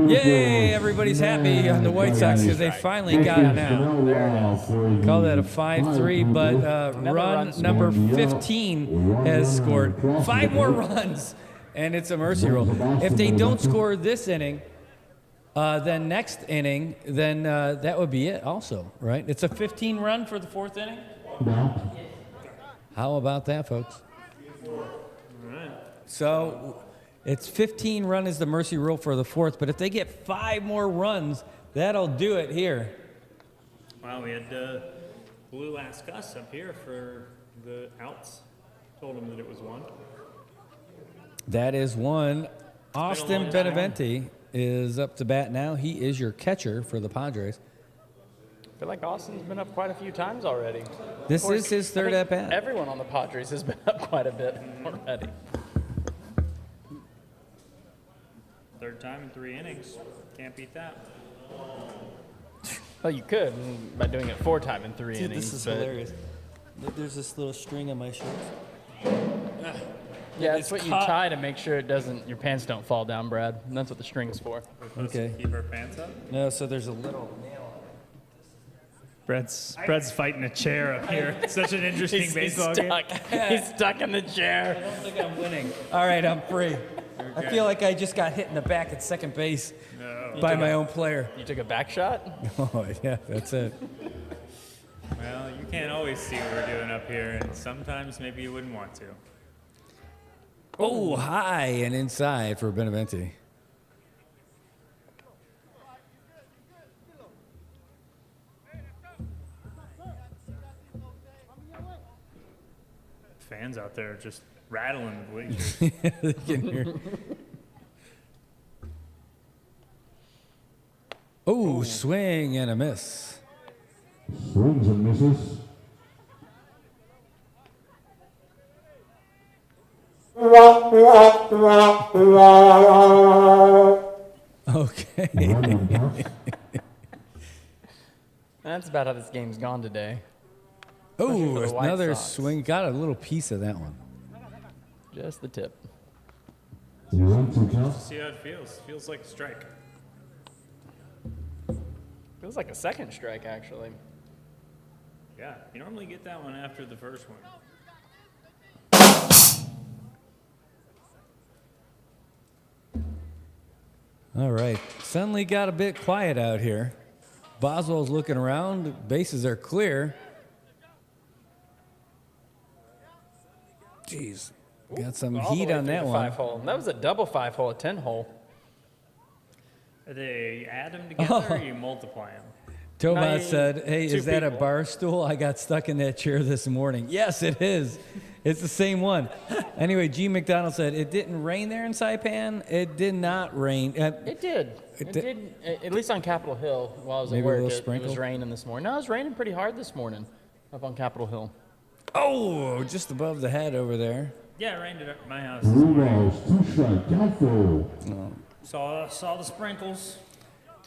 Yay, everybody's happy on the White Sox because they finally got it now. Call that a 5-3, but run number 15 has scored. 5 more runs, and it's a mercy rule. If they don't score this inning, then next inning, then that would be it also, right? It's a 15 run for the 4th inning? How about that, folks? So it's 15 run is the mercy rule for the 4th, but if they get 5 more runs, that'll do it here. Wow, we had Blue ask us up here for the outs. Told him that it was one. That is one. Austin long time. Beneventi is up to bat now. He is your catcher for the Padres. I feel like Austin's been up quite a few times already. This Of course, is his third I at think bat. Everyone on the Padres has been up quite a bit already. Third time in 3 innings. Can't beat that. Well, you could by doing it 4 times in 3 Dude, innings. this is but hilarious. Look, there's this little string on my shorts. Yeah, It's it's what you caught- tie to make sure it doesn't, your pants don't fall down, Brad. And that's what the string's for. We're supposed Okay. to keep our pants up. No, so there's a little nail. Brad's fighting a chair up here. It's such an interesting He's baseball game. stuck. He's stuck in the chair. I don't think I'm winning. All right, I'm free. I feel like I just got hit in the back at second base by my own player. You took a back shot? Oh, yeah, that's it. Well, you can't always see what we're doing up here, and sometimes maybe you wouldn't want to. Oh, high and inside for Beneventi. Fans out there just rattling the bleachers. You can hear. Oh, swing and a miss. Swings and misses. Okay. One and toss. That's about how this game's gone today. Oh, for the White another Sox. swing. Got a little piece of that one. Just the tip. 1-2 count. See how it feels. Feels like a strike. Feels like a second strike, actually. Yeah, you normally get that one after the first one. All right. Suddenly got a bit quiet out here. Boswell's looking around. Bases are clear. Jeez. Got some All the heat way on through that the one. 5-hole. That was a double 5-hole, a 10-hole. Are they add them together or you multiply them? Tomas you- said, hey, two is that a people. bar stool? I got stuck in that chair this morning. Yes, it is. It's the same one. Anyway, G. McDonald said, it didn't rain there in Saipan. It did not rain. It did. It It did- did, at least on Capitol Hill while I was Maybe at a work. little It sprinkle? was raining this morning. No, it was raining pretty hard this morning up on Capitol Hill. Oh, just above the head over there. Yeah, it rained at my house. 3 balls, 2 strike, count full. Saw the sprinkles.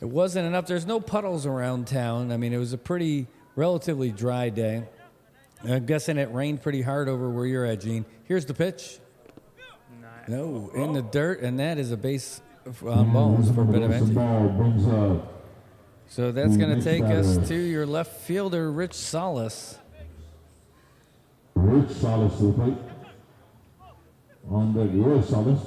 It wasn't enough. There's no puddles around town. I mean, it was a pretty relatively dry day. I'm guessing it rained pretty hard over where you're at, Gene. Here's the pitch. Nice. No, in the dirt, and that is a base on balls for The Beneventi. ball brings up So that's going to Next take us batter. to your left fielder, Rich Salas. Rich Salas to the plate. On the Roy Salas.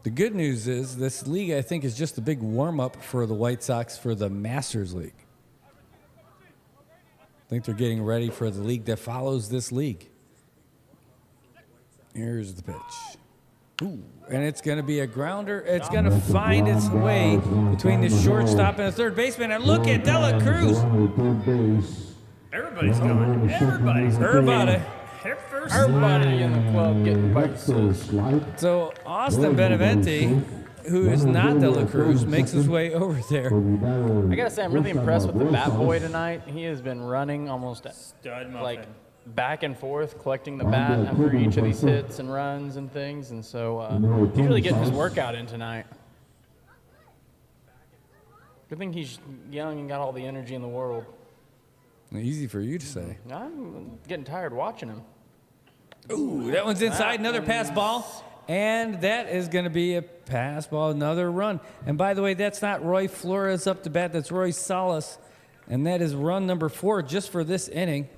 The good news is this league, I think, is just a big warm-up for the White Sox for the Masters League. I think they're getting ready for the league that follows this league. Here's the pitch. Ooh, and it's going to be a grounder. It's going to find its way between the shortstop and the third baseman. And look at Dela Cruz. Third base. Everybody's going. Everybody's Everybody. First. Everybody in the club getting Vexel bases. slide. So Austin Beneventi, who is not Dela Cruz, makes his way over there. I gotta say, I'm really impressed with the bat boy tonight. He has been running almost Stud muffin. like back and forth, collecting the bat after each of these hits and runs and things. And so he's really getting his workout in tonight. Good thing he's young and got all the energy in the world. Easy for you to say. I'm getting tired watching him. Ooh, that one's inside. Another pass ball. And that is going to be a pass ball, another run. And by the way, that's not Roy Flores up to bat. That's Roy Salas. And that is run number 4 just for this inning.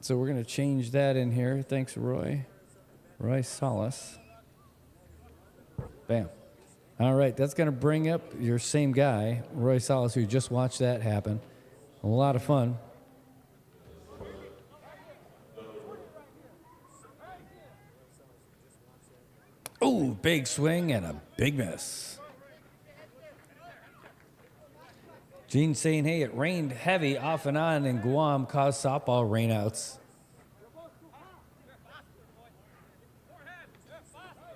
So we're going to change that in here. Thanks, Roy. Roy Salas. Bam. All right, that's going to bring up your same guy, Roy Salas, who just watched that happen. A lot of fun. Ooh, big swing and a big miss. Gene saying, hey, it rained heavy off and on in Guam, caused softball rainouts.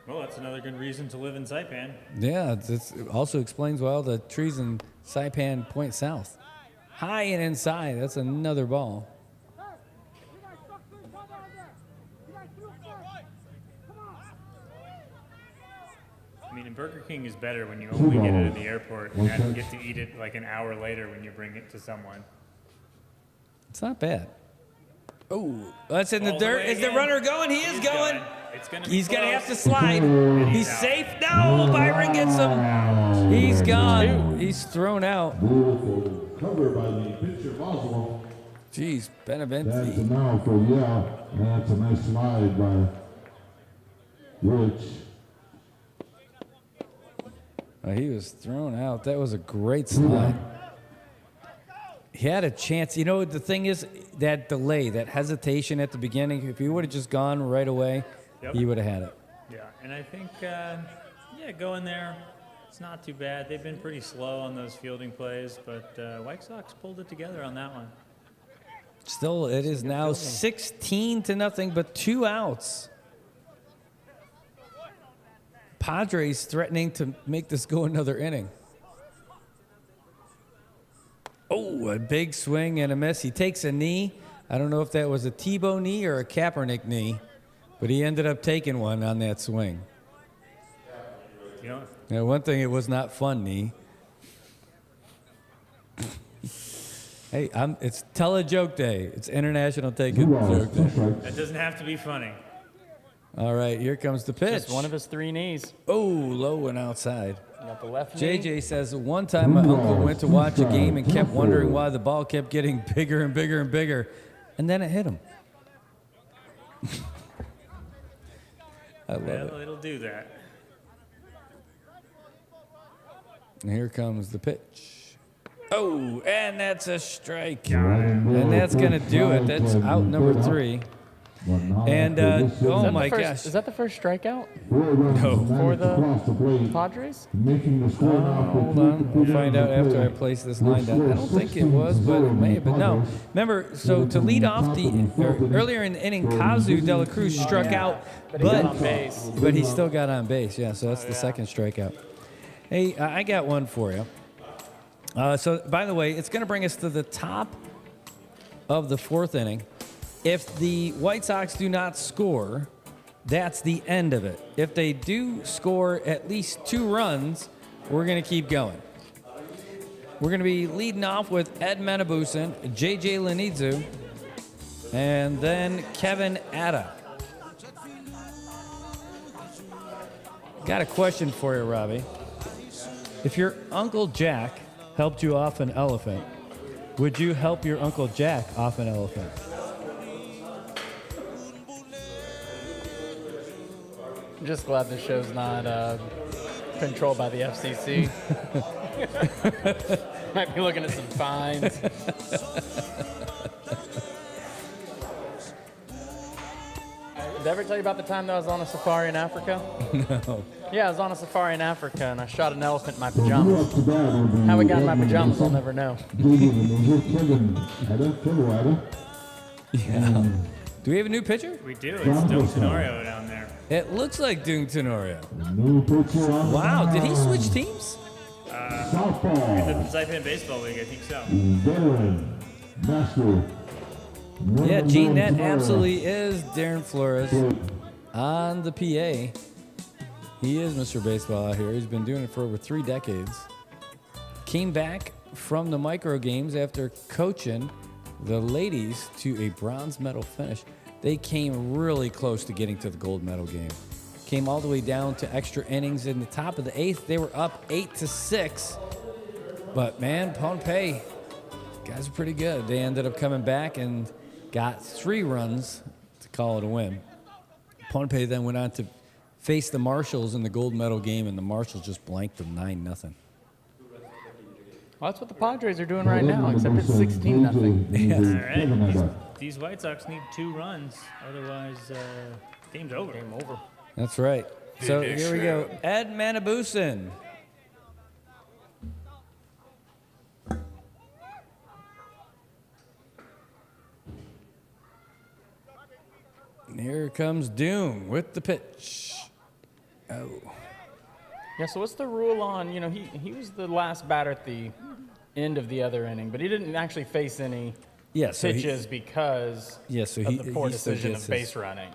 Well, that's another good reason to live in Saipan. Yeah, it also explains why all the trees in Saipan point south. High and inside, that's another ball. I mean, and Burger King is better when you only get it at the airport and then get to eat it like an hour later when you bring it to someone. It's not bad. Oh, that's in the All the dirt. way Is the again. runner going? He is going. It's gonna be He's going to close. have to slide. He's out. safe. No, Byron gets him. He's gone. He's thrown out. Beautiful cover by the pitcher, Boswell. Jeez, That's a Benavenzi. now for and that's a nice slide by Rich. He was thrown out. That was a great slide. He had a chance. You know, the thing is, that delay, that hesitation at the beginning, if he would have just gone right away, he would have had it. Yeah, and I think, go in there. It's not too bad. They've been pretty slow on those fielding plays, but White Sox pulled it together on that one. Still, it is now 16-0, but 2 outs. Padres threatening to make this go another inning. Oh, a big swing and a miss. He takes a knee. I don't know if that was a Tebow knee or a Kaepernick knee, but he ended up taking one on that swing. You know, Now, one thing, it was not fun knee. Hey, it's tell a joke day. It's International Take a Joke Day. that doesn't have to be funny. All right, here comes the pitch. Just one of his 3 knees. Oh, low and outside. Got the left knee. JJ says, one time my uncle went to watch a game and kept wondering why the ball kept getting bigger and bigger and bigger, and then it hit him. I love it. Well, it'll do that. And here comes the pitch. Oh, and that's a strike. And that's going to do it. That's out number 3. And, oh my gosh. Is that the first strikeout No. for the Padres? Hold on. We'll find out after I place this line down. I don't think it was, but it may have been. No. Remember, so to lead off earlier in the inning, Kazu De La Cruz struck out, But he got on base. but he still got on base. Yeah, so that's the second strikeout. Hey, I got one for you. So, by the way, it's going to bring us to the top of the 4th inning. If the White Sox do not score, that's the end of it. If they do score at least 2 runs, we're going to keep going. We're going to be leading off with Ed Menabusen, J.J. Lenidzu, and then Kevin Atta. Got a question for you, Robbie. If your Uncle Jack helped you off an elephant, would you help your Uncle Jack off an elephant? I'm just glad this show's not controlled by the FCC. Might be looking at some fines. Did I ever tell you about the time that I was on a safari in Africa? No. Yeah, I was on a safari in Africa and I shot an elephant in my pajamas. How we got in my pajamas, I'll never know. Yeah. Do we have a new pitcher? We do. It's Doom Tenorio down there. It looks like Doom Tenorio. Wow, did he switch teams? In the Saipan Baseball League, I think so. Yeah, Gene, that absolutely is Darren Flores on the PA. He is Mr. Baseball out here. He's been doing it for over 3 decades. Came back from the micro games after coaching the ladies to a bronze medal finish. They came really close to getting to the gold medal game. Came all the way down to extra innings. In the top of the 8th, they were up 8-6. But man, Pohnpei, guys are pretty good. They ended up coming back and got 3 runs to call it a win. Pohnpei then went on to face the Marshals in the gold medal game, and the Marshals just blanked them 9-0. Well, that's what the Padres are doing right now, except it's 16-0. All right. These White Sox need 2 runs. Otherwise, game's over. Game over. That's right. So here we go. Ed Menabusen. Here comes Doom with the pitch. Oh. Yeah, so what's the rule on, he was the last batter at the end of the other inning, but he didn't actually face any pitches because of the poor decision of base running.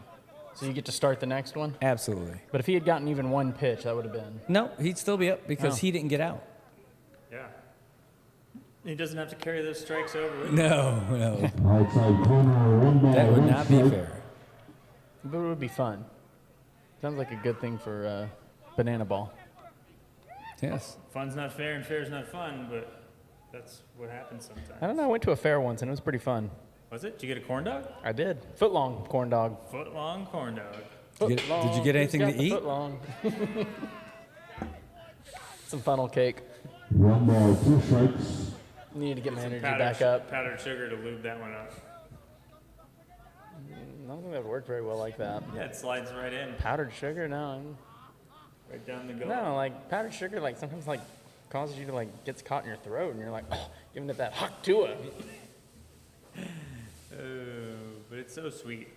So you get to start the next one? Absolutely. But if he had gotten even one pitch, that would have been. No, he'd still be up because he didn't get out. Yeah. He doesn't have to carry those strikes over. No. Outside corner, 1 ball, That would 1 not be strike. fair. But it would be fun. Sounds like a good thing for banana ball. Yes. Fun's not fair and fair's not fun, but that's what happens sometimes. I don't know. I went to a fair once, and it was pretty fun. Was it? Did you get a corn dog? I did. Foot-long corn dog. Foot-long corn dog. Did you get anything to eat? Foot-long. Some funnel cake. 1 ball, 2 strikes. Needed to get my energy Powdered back up. Powdered sugar to lube that one up. I don't think that would work very well like that. Yeah, it slides right in. Powdered sugar? No. Right down the gullet. No, like powdered sugar, like sometimes like causes you to like gets caught in your throat, and you're like, oh, giving it that hot tua. Oh, but it's so sweet.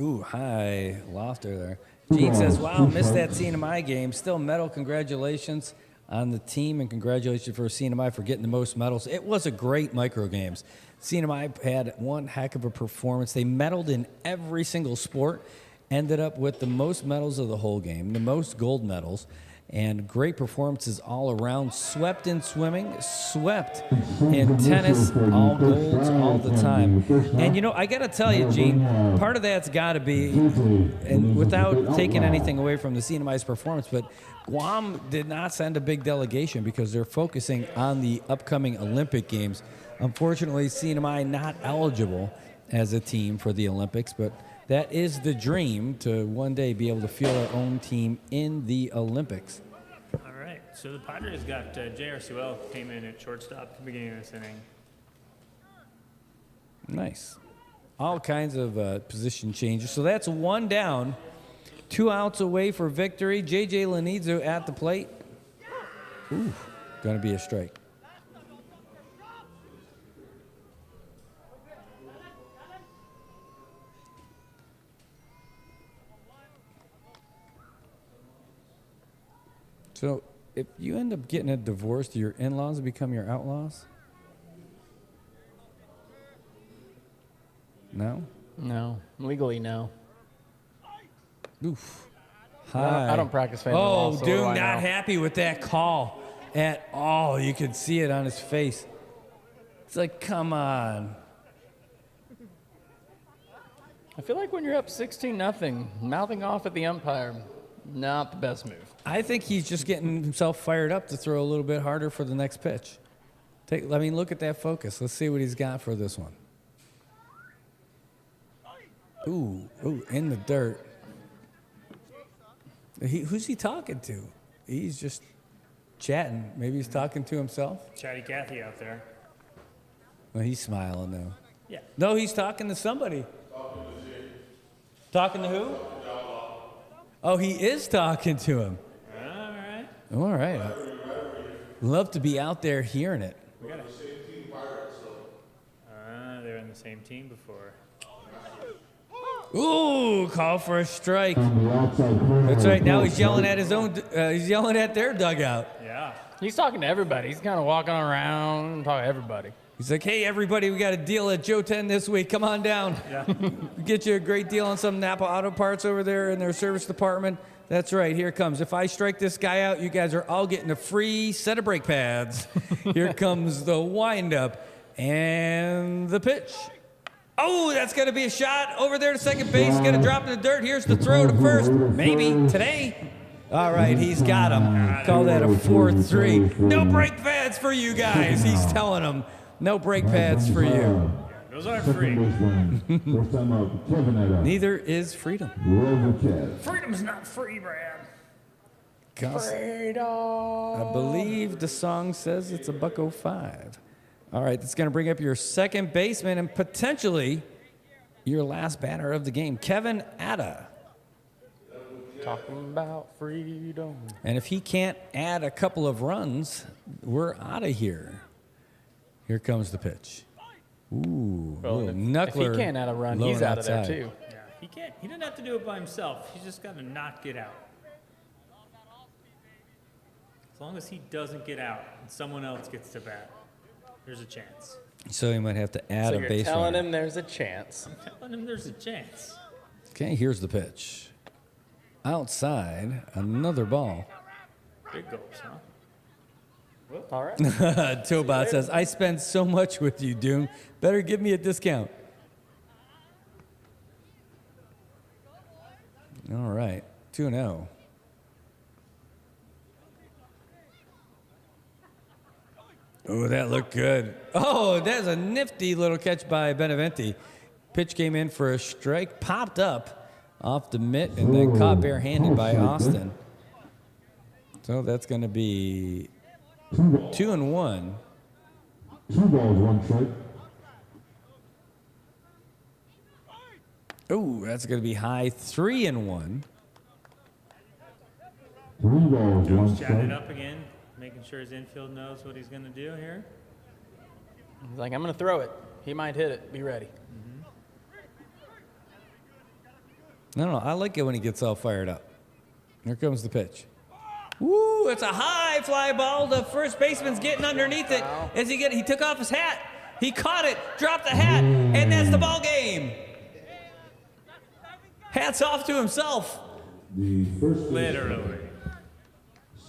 Ooh, high lofter there. Gene says, wow, missed that CNMI game. Still medal. Congratulations on the team, and congratulations for CNMI for getting the most medals. It was a great micro games. CNMI had one heck of a performance. They medaled in every single sport, ended up with the most medals of the whole game, the most gold medals, and great performances all around. Swept in swimming, swept in tennis, all golds all the time. And, I got to tell you, Gene, part of that's got to be, and without taking anything away from the CNMI's performance, but Guam did not send a big delegation because they're focusing on the upcoming Olympic Games. Unfortunately, CNMI not eligible as a team for the Olympics, but that is the dream, to one day be able to field our own team in the Olympics. All right. So the Padres got J.R. Sewell came in at shortstop at the beginning of this inning. Nice. All kinds of position changes. So that's 1 down, 2 outs away for victory. J.J. Lanizo at the plate. Ooh, going to be a strike. So if you end up getting a divorce, do your in-laws become your outlaws? No? No. Legally, no. Oof. I don't practice family law. Oh, so dude, what do I not know? happy with that call at all. You could see it on his face. It's like, come on. I feel like when you're up 16-0, mouthing off at the umpire, not the best move. I think he's just getting himself fired up to throw a little bit harder for the next pitch. Look at that focus. Let's see what he's got for this one. Ooh, in the dirt. Who's he talking to? He's just chatting. Maybe he's talking to himself. Chatty Cathy out there. Well, he's smiling, though. Yeah. No, he's talking to somebody. Talking to who? Oh, he is talking to him. All right. All right. Love to be out there hearing it. We got the same team Pirates, so. They were in the same team before. Ooh, call for a strike. On the outside corner, That's right. Now 4 he's yelling at strikes. his own. He's yelling at their dugout. Yeah. He's talking to everybody. He's kind of walking around, talking to everybody. He's like, "Hey, everybody, we got a deal at Joe 10 this week. Come on down. Yeah. Get you a great deal on some Napa Auto Parts over there in their service department." That's right. Here it comes. If I strike this guy out, you guys are all getting a free set of brake pads. Here comes the windup and the pitch. Oh, that's going to be a shot over there to second base. Going to drop in the dirt. Here's the throw to first. Maybe today. All right, he's got him. Call that a 4-3. No brake pads for you guys. He's telling them, no brake pads for you. Those aren't Second free. baseman. First time out, Kevin Adams. Neither is freedom. Rover Kev. Freedom's not free, Brad. I believe the song says it's $1.05. All right, that's going to bring up your second baseman and potentially your last batter of the game, Kevin Atta. Talking about freedom. And if he can't add a couple of runs, we're out of here. Here comes the pitch. Ooh, Well, little if knuckler. he can't add a run, low he's and out of there outside. too. Yeah. He can't. He didn't have to do it by himself. He's just got to not get out. As long as he doesn't get out and someone else gets to bat, there's a chance. So he might have to add So a you're base telling runner. him there's a chance. I'm telling him there's a chance. Okay, here's the pitch. Outside, another ball. Big goals, huh? All right. Tobot says, I spend so much with you, Doom. Better give me a discount. All right, 2-0. Oh, that looked good. Oh, that's a nifty little catch by Beneventi. Pitch came in for a strike, popped up off the mitt, and then caught barehanded by Austin. So that's going to be 2-1. 2 balls, 1 strike. Oh, that's going to be high. 3-1. 3 balls, 1 Joe's chatting strike. up again, making sure his infield knows what he's going to do here. He's like, I'm going to throw it. He might hit it. Be ready. No, I like it when he gets all fired up. Here comes the pitch. Woo, it's a high fly ball. The first baseman's getting underneath it. As he took off his hat. He caught it, dropped the hat, and that's the ball game. Hats off to himself. The first Literally.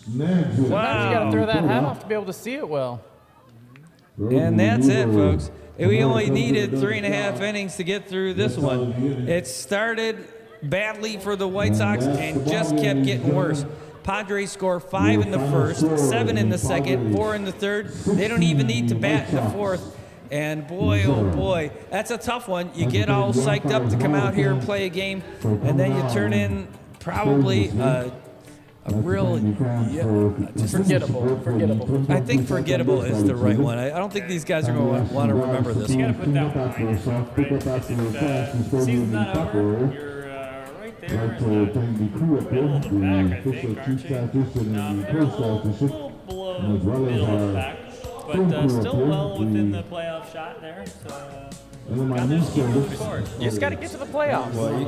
snags it. Sometimes you got to throw that hat off to be able to see it well. And that's it, folks. We only needed 3.5 innings to get through this one. It started badly for the White Sox and just kept getting worse. Padres score 5 in the first, 7 in the second, 4 in the third. They don't even need to bat in the fourth. And boy, oh boy, that's a tough one. You get all psyched up to come out here and play a game, and then you turn in probably a real, just Forgettable. I think forgettable is the right one. I don't think these guys are going to want to remember this You got to one. put that one behind yourself, right? If the season's not over, you're right there in the middle of the pack, I think, aren't you? No, you're a little below middle of the pack, but still well within the playoff shot there. So got this keep moving forward. You just got to get to the playoffs. Well, you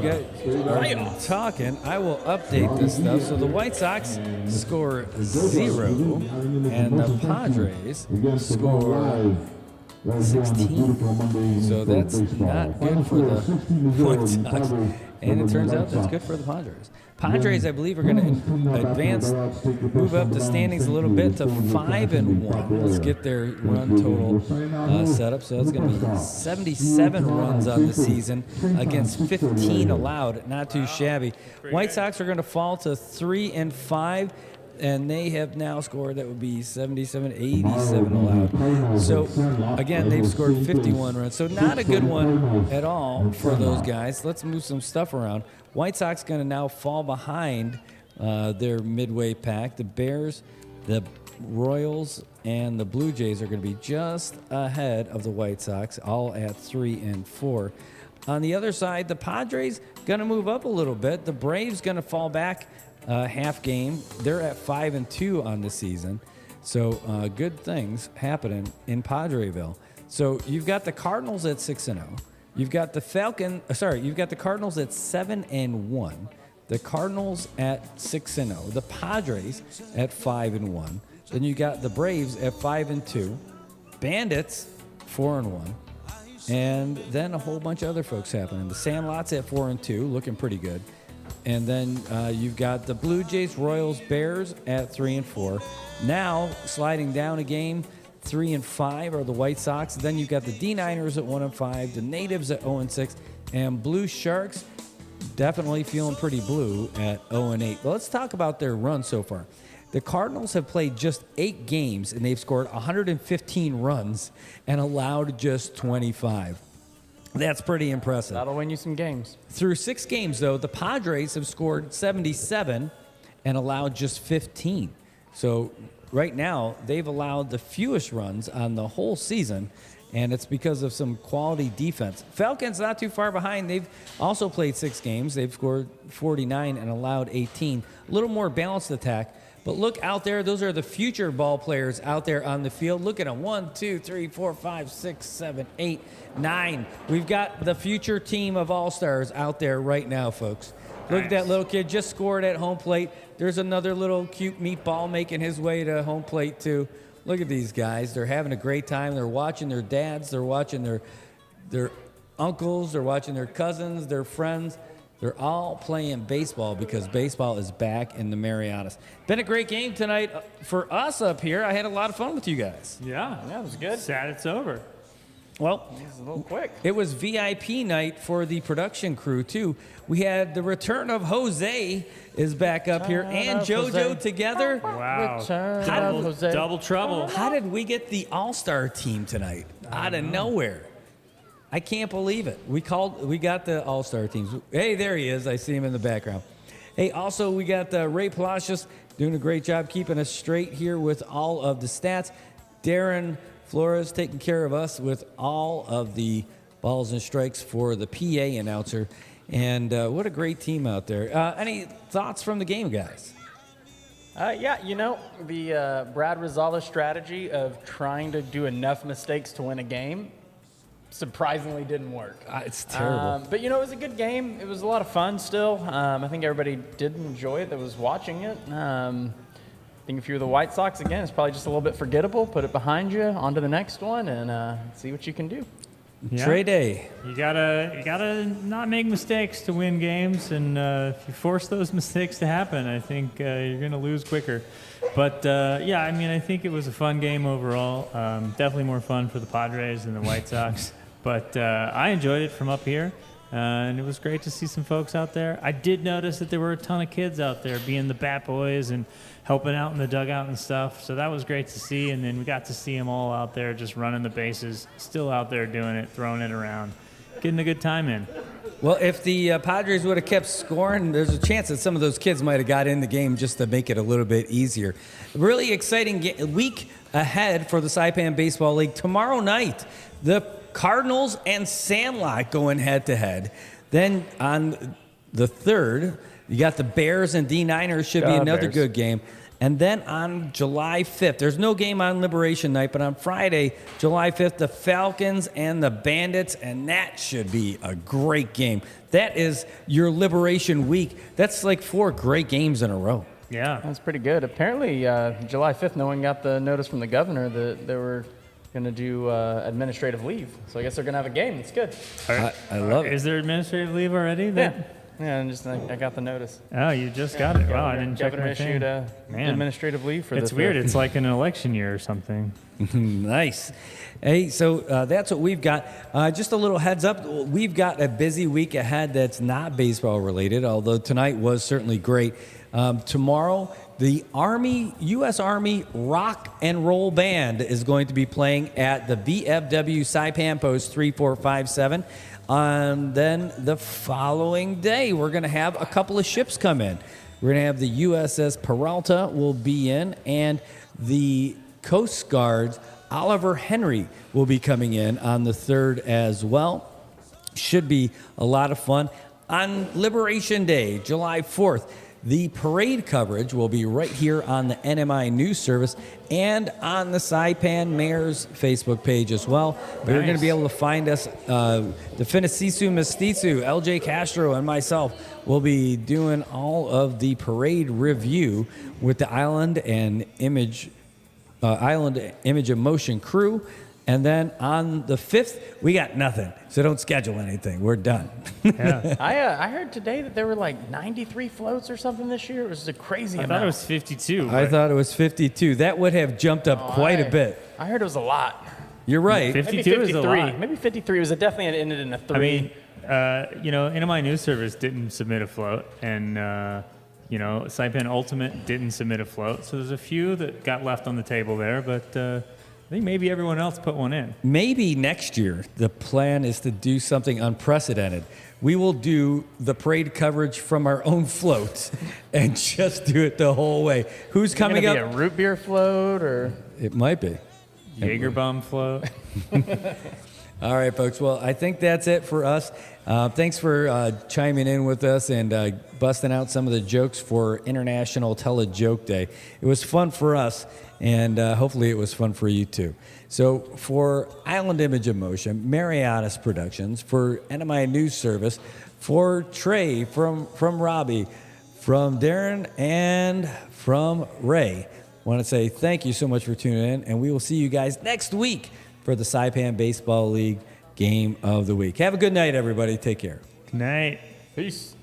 are talking. I will update this stuff. So the White Sox score 0, and the Padres score 16. So that's not good for the White Sox. And it turns out that's good for the Padres. Padres, I believe, are going to advance, move up the standings a little bit to 5-1. Let's get their run total set up. So that's going to be 77 runs on the season against 15 allowed. Not too shabby. White Sox are going to fall to 3-5. And they have now scored, that would be 77, 87 allowed. So, again, they've scored 51 runs. So, not a good one at all for those guys. Let's move some stuff around. White Sox going to now fall behind their midway pack. The Bears, the Royals, and the Blue Jays are going to be just ahead of the White Sox, all at 3-4. On the other side, the Padres going to move up a little bit. The Braves going to fall back half game. They're at 5-2 on the season. So good things happening in Padreville. So you've got the Cardinals at 6-0. You've got the you've got the Cardinals at 7-1. The Cardinals at 6-0. The Padres at 5-1. Then you got the Braves at 5-2. Bandits 4-1. And then a whole bunch of other folks happening. The Sandlots at 4-2, looking pretty good. And then you've got the Blue Jays, Royals, Bears at 3-4. Now, sliding down a game, 3-5 are the White Sox. Then you've got the D-Niners at 1-5, the Natives at 0-6, and Blue Sharks definitely feeling pretty blue at 0-8. Well, let's talk about their run so far. The Cardinals have played just 8 games, and they've scored 115 runs and allowed just 25. That's pretty impressive. That'll win you some games. Through 6 games, though, the Padres have scored 77 and allowed just 15. So right now, they've allowed the fewest runs on the whole season, and it's because of some quality defense. Falcons not too far behind. They've also played 6 games. They've scored 49 and allowed 18. A little more balanced attack. But look out there. Those are the future ball players out there on the field. Look at them. 1, 2, 3, 4, 5, 6, 7, 8, 9. We've got the future team of all-stars out there right now, folks. Look at that little kid just scored at home plate. There's another little cute meatball making his way to home plate, too. Look at these guys. They're having a great time. They're watching their dads. They're watching their uncles. They're watching their cousins, their friends. They're all playing baseball because baseball is back in the Marianas. Been a great game tonight for us up here. I had a lot of fun with you guys. Yeah, it was good. Sad it's over. Well, It was a little quick. it was VIP night for the production crew, too. We had the return of Jose is back up here and JoJo together. Wow. Return Double trouble. How did we get the all-star team tonight out of nowhere? I can't believe it. We got the all-star teams. Hey, there he is. I see him in the background. Hey, also we got Ray Palacios doing a great job keeping us straight here with all of the stats. Darren Flores taking care of us with all of the balls and strikes for the PA announcer. And what a great team out there. Any thoughts from the game, guys? Yeah, the Brad Rosales strategy of trying to do enough mistakes to win a game surprisingly didn't work. It's terrible. But, it was a good game. It was a lot of fun still. I think everybody did enjoy it that was watching it. I think if you're the White Sox, again, it's probably just a little bit forgettable. Put it behind you, on to the next one, and see what you can do. Yeah. Trey Day. You gotta not make mistakes to win games, and if you force those mistakes to happen, I think you're gonna lose quicker. But I think it was a fun game overall. Definitely more fun for the Padres than the White Sox. But I enjoyed it from up here, and it was great to see some folks out there. I did notice that there were a ton of kids out there being the bat boys and helping out in the dugout and stuff. So that was great to see. And then we got to see them all out there just running the bases, still out there doing it, throwing it around, getting a good time in. Well, if the Padres would have kept scoring, there's a chance that some of those kids might have got in the game just to make it a little bit easier. Really exciting week ahead for the SAIPAN Baseball League. Tomorrow night, the Cardinals and Sandlot going head-to-head. Then on the 3rd, you got the Bears and D-Niners. Should be another good game. And then on July 5th, there's no game on Liberation Night, but on Friday, July 5th, the Falcons and the Bandits, and that should be a great game. That is your Liberation Week. That's like 4 great games in a row. Yeah. That's pretty good. Apparently, July 5th, no one got the notice from the governor that they were going to do administrative leave. So I guess they're going to have a game. It's good. I love it. Is there administrative leave already? Yeah, and I got the notice. Oh, you just got it. Wow, I didn't check Governor my thing. issued Man. administrative leave for this. It's weird. It's like an election year or something. Nice. Hey, so that's what we've got. Just a little heads up. We've got a busy week ahead that's not baseball related, although tonight was certainly great. Tomorrow, the U.S. Army Rock and Roll Band is going to be playing at the VFW Saipan Post 3457. Then the following day, we're going to have a couple of ships come in. We're going to have the USS Peralta will be in, and the Coast Guard's Oliver Henry will be coming in on the 3rd as well. Should be a lot of fun. On Liberation Day, July 4th, the parade coverage will be right here on the NMI News Service and on the Saipan Mayor's Facebook page as well. You're going to be able to find us. The Finicisu Mestizu, LJ Castro, and myself will be doing all of the parade review with the Island Image of Motion crew. And then on the 5th, we got nothing. So don't schedule anything. We're done. Yeah. I heard today that there were like 93 floats or something this year. It was a crazy amount. I thought it was 52. I thought it was 52. That would have jumped up quite a bit. I heard it was a lot. You're right. 52 is a lot. Maybe 53. It was definitely ended in a 3. I mean, NMI News Service didn't submit a float, and Saipan Ultimate didn't submit a float. So there's a few that got left on the table there, but I think maybe everyone else put one in. Maybe next year the plan is to do something unprecedented. We will do the parade coverage from our own float and just do it the whole way. Who's coming up? Be a root beer float, or It might be. Jaeger bomb float. All right, folks. Well, I think that's it for us. Thanks for chiming in with us and busting out some of the jokes for International Tell a Joke Day. It was fun for us, and hopefully it was fun for you too. So for Island Image of Motion, Mariotis Productions, for NMI News Service, for Trey, from Robbie, from Darren, and from Ray, I want to say thank you so much for tuning in, and we will see you guys next week for the SAIPAN Baseball League Game of the Week. Have a good night, everybody. Take care. Good night. Peace.